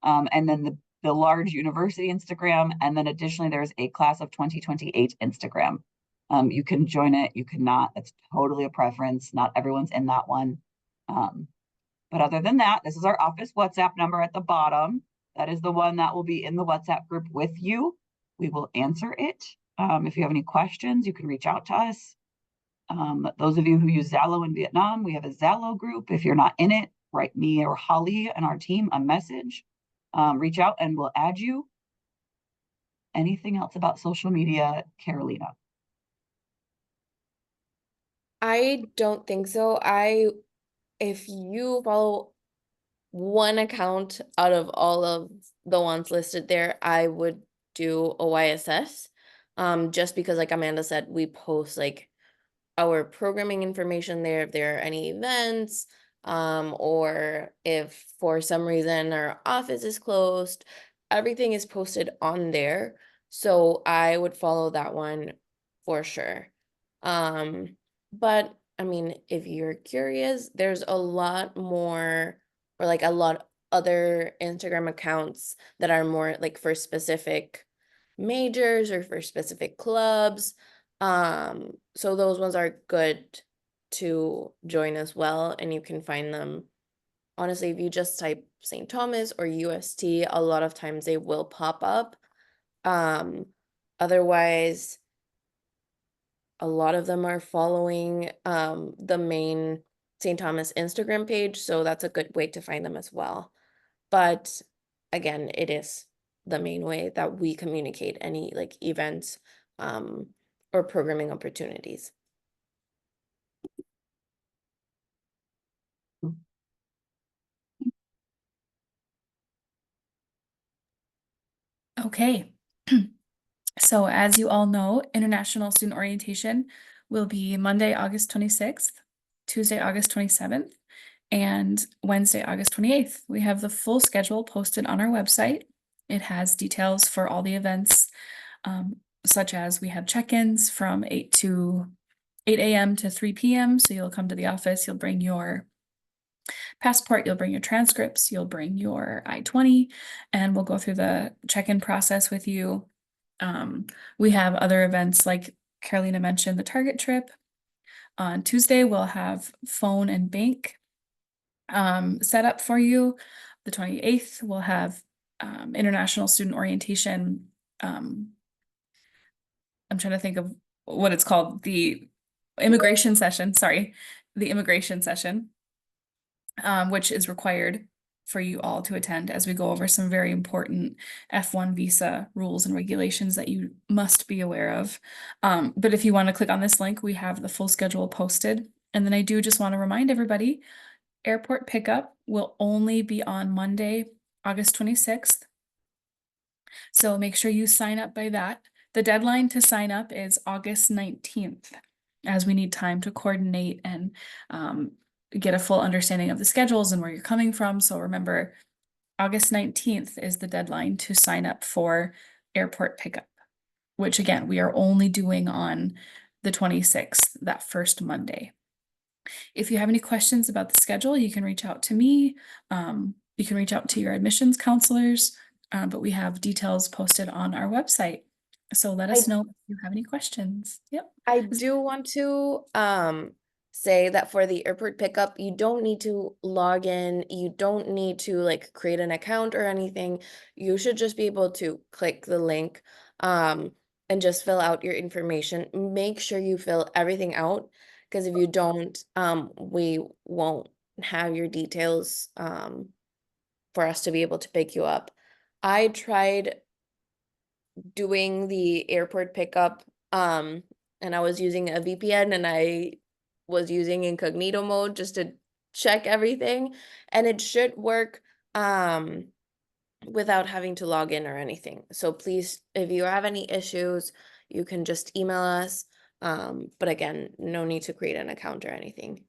S2: and then the large university Instagram, and then additionally there's a class of 2028 Instagram. You can join it, you cannot. That's totally a preference. Not everyone's in that one. But other than that, this is our office WhatsApp number at the bottom. That is the one that will be in the WhatsApp group with you. We will answer it. If you have any questions, you can reach out to us. Those of you who use Zalo in Vietnam, we have a Zalo group. If you're not in it, write me or Holly and our team a message. Reach out and we'll add you. Anything else about social media, Carolina?
S6: I don't think so. If you follow one account out of all of the ones listed there, I would do OISS. Just because like Amanda said, we post like our programming information there, if there are any events, or if for some reason our office is closed, everything is posted on there. So I would follow that one for sure. But I mean, if you're curious, there's a lot more, or like a lot other Instagram accounts that are more like for specific majors or for specific clubs. So those ones are good to join as well, and you can find them. Honestly, if you just type St. Thomas or UST, a lot of times they will pop up. Otherwise, a lot of them are following the main St. Thomas Instagram page, so that's a good way to find them as well. But again, it is the main way that we communicate any like events or programming opportunities.
S1: Okay. So as you all know, International Student Orientation will be Monday, August 26th, Tuesday, August 27th, and Wednesday, August 28th. We have the full schedule posted on our website. It has details for all the events, such as we have check-ins from 8 a.m. to 3 p.m. So you'll come to the office, you'll bring your passport, you'll bring your transcripts, you'll bring your I-20, and we'll go through the check-in process with you. We have other events like Carolina mentioned, the Target trip. On Tuesday, we'll have phone and bank set up for you. The 28th, we'll have International Student Orientation. I'm trying to think of what it's called, the immigration session, sorry, the immigration session, which is required for you all to attend as we go over some very important F1 visa rules and regulations that you must be aware of. But if you want to click on this link, we have the full schedule posted. And then I do just want to remind everybody, airport pickup will only be on Monday, August 26th. So make sure you sign up by that. The deadline to sign up is August 19th, as we need time to coordinate and get a full understanding of the schedules and where you're coming from. So remember, August 19th is the deadline to sign up for airport pickup, which again, we are only doing on the 26th, that first Monday. If you have any questions about the schedule, you can reach out to me. You can reach out to your admissions counselors, but we have details posted on our website. So let us know if you have any questions. Yep.
S6: I do want to say that for the airport pickup, you don't need to log in. You don't need to like create an account or anything. You should just be able to click the link and just fill out your information. Make sure you fill everything out, because if you don't, we won't have your details for us to be able to pick you up. I tried doing the airport pickup and I was using a VPN and I was using incognito mode just to check everything, and it should work without having to log in or anything. So please, if you have any issues, you can just email us. But again, no need to create an account or anything.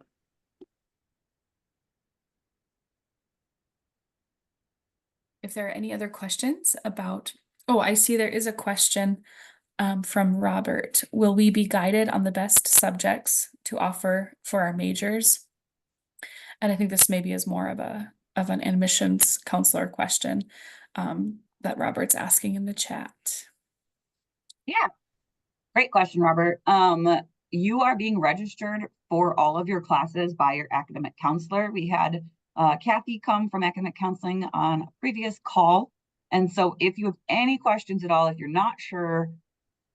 S1: If there are any other questions about, oh, I see there is a question from Robert. Will we be guided on the best subjects to offer for our majors? And I think this maybe is more of an admissions counselor question that Robert's asking in the chat.
S2: Yeah, great question, Robert. You are being registered for all of your classes by your academic counselor. We had Kathy come from academic counseling on a previous call. And so if you have any questions at all, if you're not sure,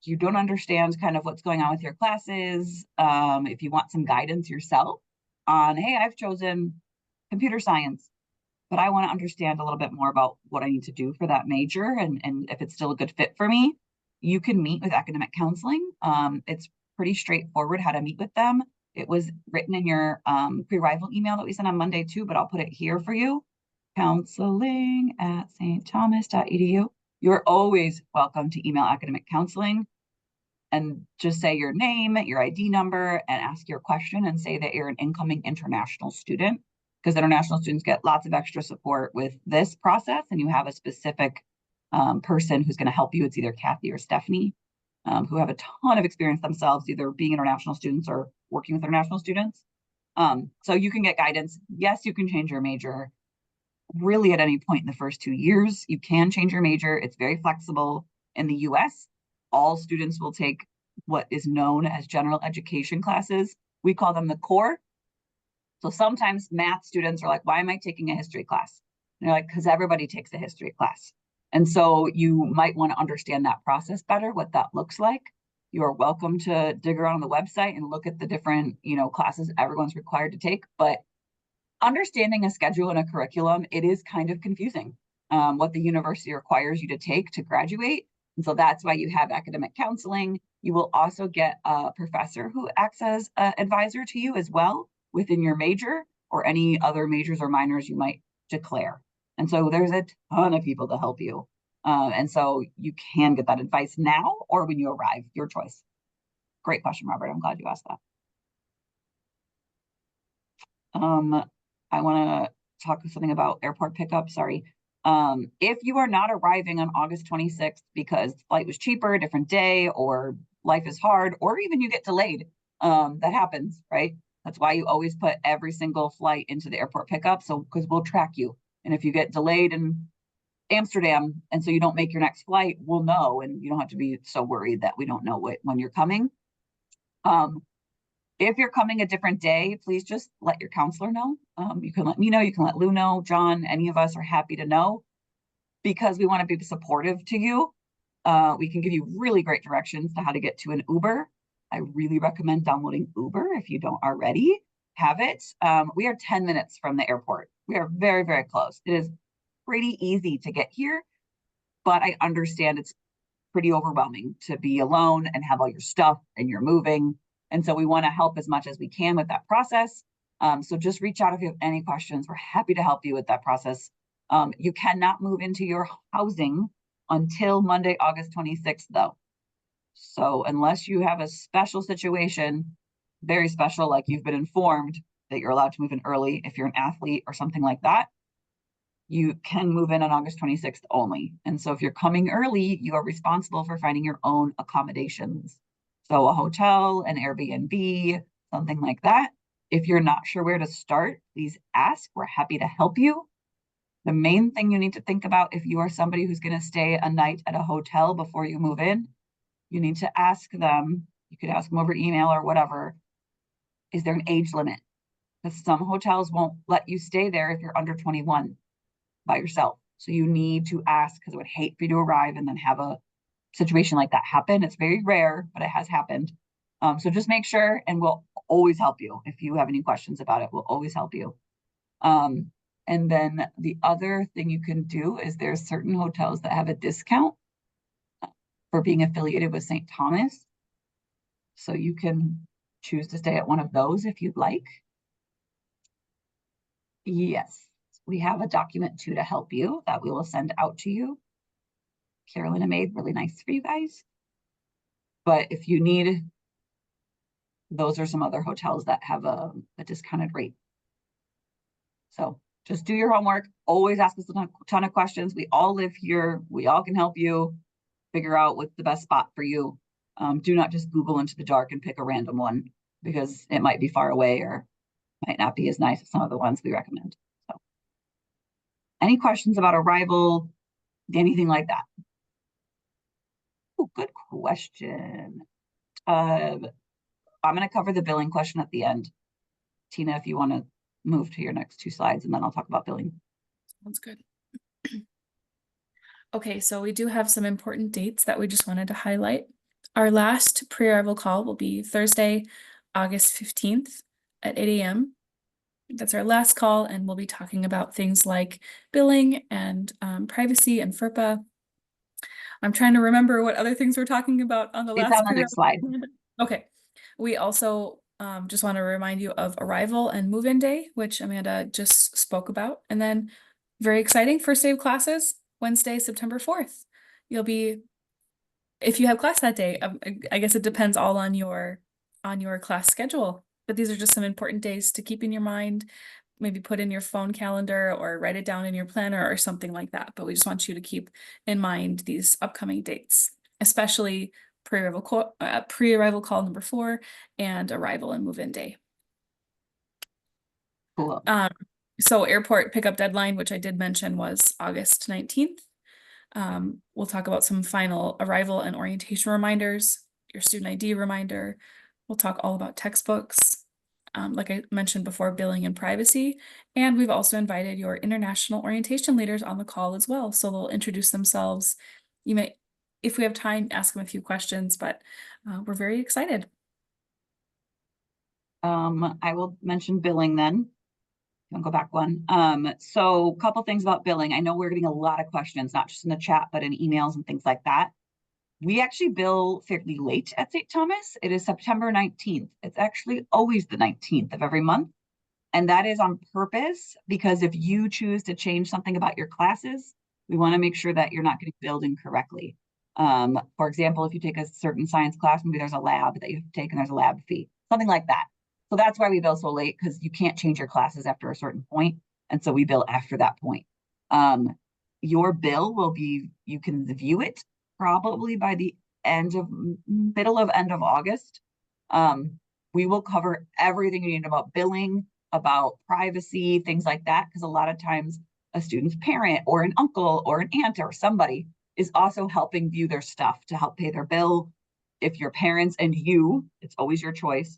S2: you don't understand kind of what's going on with your classes, if you want some guidance yourself on, hey, I've chosen computer science, but I want to understand a little bit more about what I need to do for that major and if it's still a good fit for me, you can meet with academic counseling. It's pretty straightforward how to meet with them. It was written in your pre-arrival email that we sent on Monday too, but I'll put it here for you. counseling@stthomas.edu. You're always welcome to email academic counseling and just say your name, your ID number, and ask your question and say that you're an incoming international student, because international students get lots of extra support with this process, and you have a specific person who's going to help you. It's either Kathy or Stephanie, who have a ton of experience themselves, either being international students or working with international students. So you can get guidance. Yes, you can change your major really at any point in the first 2 years. You can change your major. It's very flexible. In the US, all students will take what is known as general education classes. We call them the core. So sometimes math students are like, why am I taking a history class? And they're like, because everybody takes a history class. And so you might want to understand that process better, what that looks like. You are welcome to dig around on the website and look at the different, classes everyone's required to take. But understanding a schedule and a curriculum, it is kind of confusing what the university requires you to take to graduate. And so that's why you have academic counseling. You will also get a professor who acts as an advisor to you as well within your major or any other majors or minors you might declare. And so there's a ton of people to help you. And so you can get that advice now or when you arrive, your choice. Great question, Robert. I'm glad you asked that. I want to talk something about airport pickup. Sorry. If you are not arriving on August 26th because flight was cheaper, different day, or life is hard, or even you get delayed, that happens, right? That's why you always put every single flight into the airport pickup. So, because we'll track you. And if you get delayed in Amsterdam, and so you don't make your next flight, we'll know, and you don't have to be so worried that we don't know when you're coming. If you're coming a different day, please just let your counselor know. You can let me know, you can let Lou know, John, any of us are happy to know, because we want to be supportive to you. We can give you really great directions to how to get to an Uber. I really recommend downloading Uber if you don't already have it. We are 10 minutes from the airport. We are very, very close. It is pretty easy to get here, but I understand it's pretty overwhelming to be alone and have all your stuff and you're moving. And so we want to help as much as we can with that process. So just reach out if you have any questions. We're happy to help you with that process. You cannot move into your housing until Monday, August 26th, though. So unless you have a special situation, very special, like you've been informed that you're allowed to move in early if you're an athlete or something like that, you can move in on August 26th only. And so if you're coming early, you are responsible for finding your own accommodations. So a hotel, an Airbnb, something like that. If you're not sure where to start, please ask. We're happy to help you. The main thing you need to think about if you are somebody who's going to stay a night at a hotel before you move in, you need to ask them, you could ask them over email or whatever, is there an age limit? Because some hotels won't let you stay there if you're under 21 by yourself. So you need to ask, because I would hate for you to arrive and then have a situation like that happen. It's very rare, but it has happened. So just make sure, and we'll always help you. If you have any questions about it, we'll always help you. And then the other thing you can do is there's certain hotels that have a discount for being affiliated with St. Thomas. So you can choose to stay at one of those if you'd like. Yes, we have a document too to help you that we will send out to you. Carolina made really nice for you guys. But if you need, those are some other hotels that have a discounted rate. So just do your homework. Always ask us a ton of questions. We all live here. We all can help you figure out what's the best spot for you. Do not just Google into the dark and pick a random one, because it might be far away or might not be as nice as some of the ones we recommend. So any questions about Arrival, anything like that? Oh, good question. I'm going to cover the billing question at the end. Tina, if you want to move to your next two slides, and then I'll talk about billing.
S1: Sounds good. Okay, so we do have some important dates that we just wanted to highlight. Our last pre-arrival call will be Thursday, August 15th at 8 a.m. That's our last call, and we'll be talking about things like billing and privacy and FERPA. I'm trying to remember what other things we're talking about on the
S2: It's
S1: last
S2: on the next slide.
S1: Okay. We also just want to remind you of Arrival and Move-In Day, which Amanda just spoke about. And then very exciting, first day of classes, Wednesday, September 4th. You'll be, if you have class that day, I guess it depends all on your class schedule. But these are just some important days to keep in your mind, maybe put in your phone calendar or write it down in your planner or something like that. But we just want you to keep in mind these upcoming dates, especially pre-arrival call number 4 and arrival and move-in day.
S2: Cool.
S1: So airport pickup deadline, which I did mention, was August 19th. We'll talk about some final arrival and orientation reminders, your student ID reminder. We'll talk all about textbooks, like I mentioned before, billing and privacy. And we've also invited your international orientation leaders on the call as well. So they'll introduce themselves. You may, if we have time, ask them a few questions, but we're very excited.
S2: I will mention billing then. I'll go back one. So a couple things about billing. I know we're getting a lot of questions, not just in the chat, but in emails and things like that. We actually bill fairly late at St. Thomas. It is September 19th. It's actually always the 19th of every month. And that is on purpose, because if you choose to change something about your classes, we want to make sure that you're not getting billed incorrectly. For example, if you take a certain science class, maybe there's a lab that you have to take and there's a lab fee, something like that. So that's why we bill so late, because you can't change your classes after a certain point. And so we bill after that point. Your bill will be, you can view it probably by the middle of end of August. We will cover everything you need about billing, about privacy, things like that, because a lot of times a student's parent or an uncle or an aunt or somebody is also helping view their stuff to help pay their bill. If your parents and you, it's always your choice,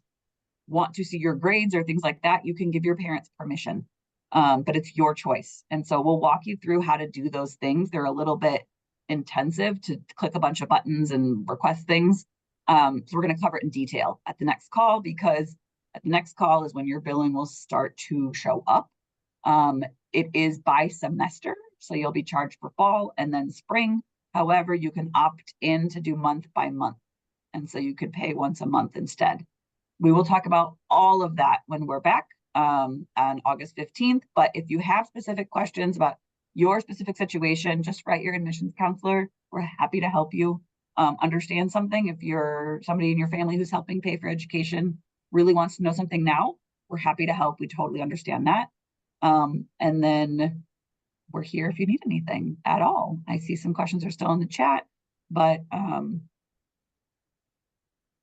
S2: want to see your grades or things like that, you can give your parents permission, but it's your choice. And so we'll walk you through how to do those things. They're a little bit intensive to click a bunch of buttons and request things. So we're going to cover it in detail at the next call, because at the next call is when your billing will start to show up. It is by semester, so you'll be charged for fall and then spring. However, you can opt in to do month by month. And so you could pay once a month instead. We will talk about all of that when we're back on August 15th. But if you have specific questions about your specific situation, just write your admissions counselor. We're happy to help you understand something. If you're somebody in your family who's helping pay for education, really wants to know something now, we're happy to help. We totally understand that. And then we're here if you need anything at all. I see some questions are still in the chat, but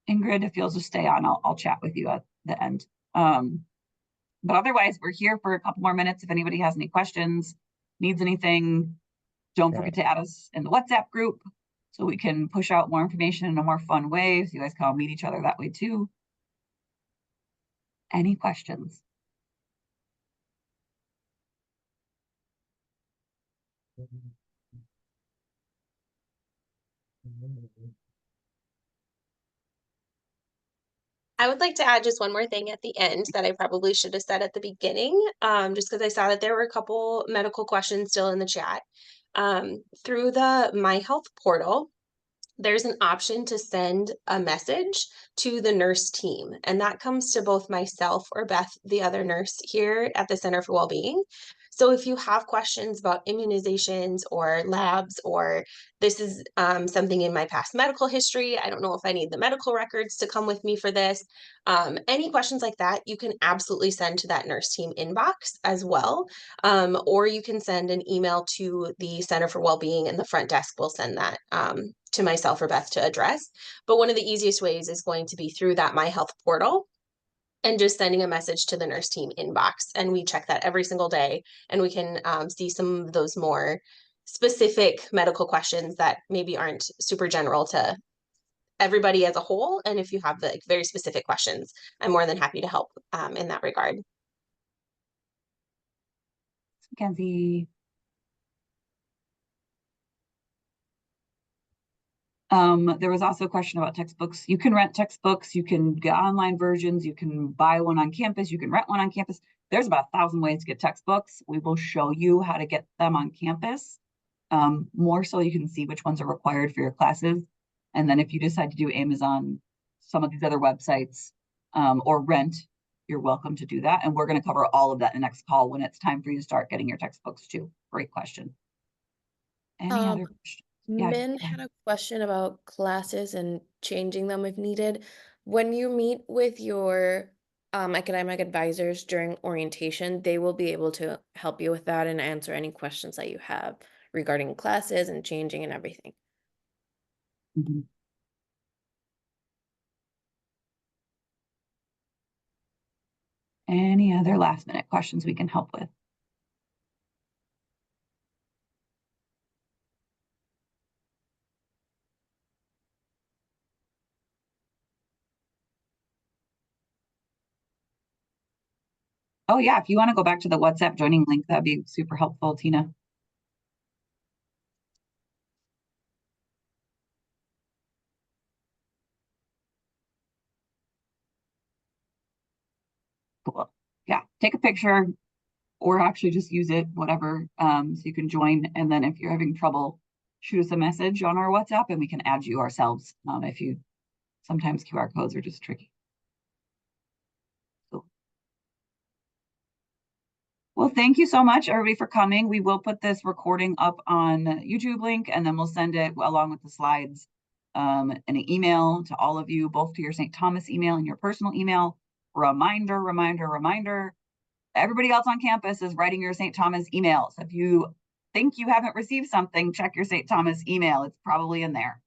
S2: Ingrid, if you'll just stay on, I'll chat with you at the end. But otherwise, we're here for a couple more minutes. If anybody has any questions, needs anything, don't forget to add us in the WhatsApp group so we can push out more information in a more fun way. So you guys can all meet each other that way too. Any questions?
S3: I would like to add just one more thing at the end that I probably should have said at the beginning, just because I saw that there were a couple medical questions still in the chat. Through the My Health portal, there's an option to send a message to the nurse team, and that comes to both myself or Beth, the other nurse here at the Center for Wellbeing. So if you have questions about immunizations or labs, or this is something in my past medical history, I don't know if I need the medical records to come with me for this, any questions like that, you can absolutely send to that nurse team inbox as well. Or you can send an email to the Center for Wellbeing, and the front desk will send that to myself or Beth to address. But one of the easiest ways is going to be through that My Health portal and just sending a message to the nurse team inbox. And we check that every single day, and we can see some of those more specific medical questions that maybe aren't super general to everybody as a whole. And if you have the very specific questions, I'm more than happy to help in that regard.
S2: Mackenzie. There was also a question about textbooks. You can rent textbooks, you can get online versions, you can buy one on campus, you can rent one on campus. There's about 1,000 ways to get textbooks. We will show you how to get them on campus, more so you can see which ones are required for your classes. And then if you decide to do Amazon, some of these other websites, or rent, you're welcome to do that. And we're going to cover all of that in the next call when it's time for you to start getting your textbooks too. Great question. Any other questions? Yeah,
S6: Min had a question about classes and changing them if needed. When you meet with your academic advisors during orientation, they will be able to help you with that and answer any questions that you have regarding classes and changing and everything.
S2: Mhm. Any other last minute questions we can help with? Oh yeah, if you want to go back to the WhatsApp joining link, that'd be super helpful, Tina. Cool. Yeah, take a picture or actually just use it, whatever, so you can join. And then if you're having trouble, shoot us a message on our WhatsApp and we can add you ourselves. If you, sometimes QR codes are just tricky. Cool. Well, thank you so much, everybody, for coming. We will put this recording up on YouTube link, and then we'll send it along with the slides in an email to all of you, both to your St. Thomas email and your personal email. Reminder, reminder, reminder. Everybody else on campus is writing your St. Thomas email. So if you think you haven't received something, check your St. Thomas email. It's probably in there.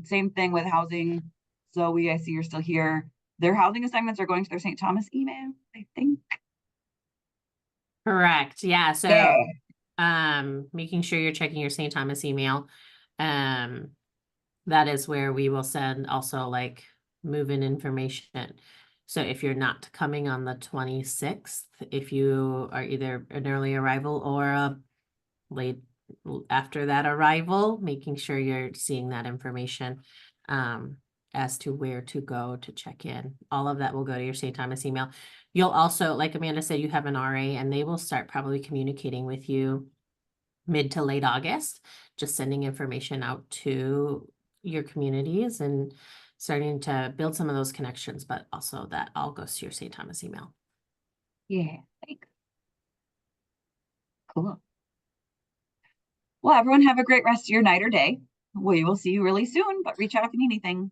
S2: Same thing with housing. Zoe, I see you're still here. Their housing assignments are going to their St. Thomas email, I think.
S8: Correct. Yeah. So
S2: Yeah.
S8: making sure you're checking your St. Thomas email. That is where we will send also like move-in information. So if you're not coming on the 26th, if you are either an early arrival or a late after that arrival, making sure you're seeing that information. as to where to go to check in. All of that will go to your St. Thomas email. You'll also, like Amanda said, you have an RA and they will start probably communicating with you mid to late August, just sending information out to your communities and starting to build some of those connections, but also that all goes to your St. Thomas email.
S2: Yeah, thanks. Cool. Well, everyone have a great rest of your night or day. We will see you really soon, but reach out if you need anything.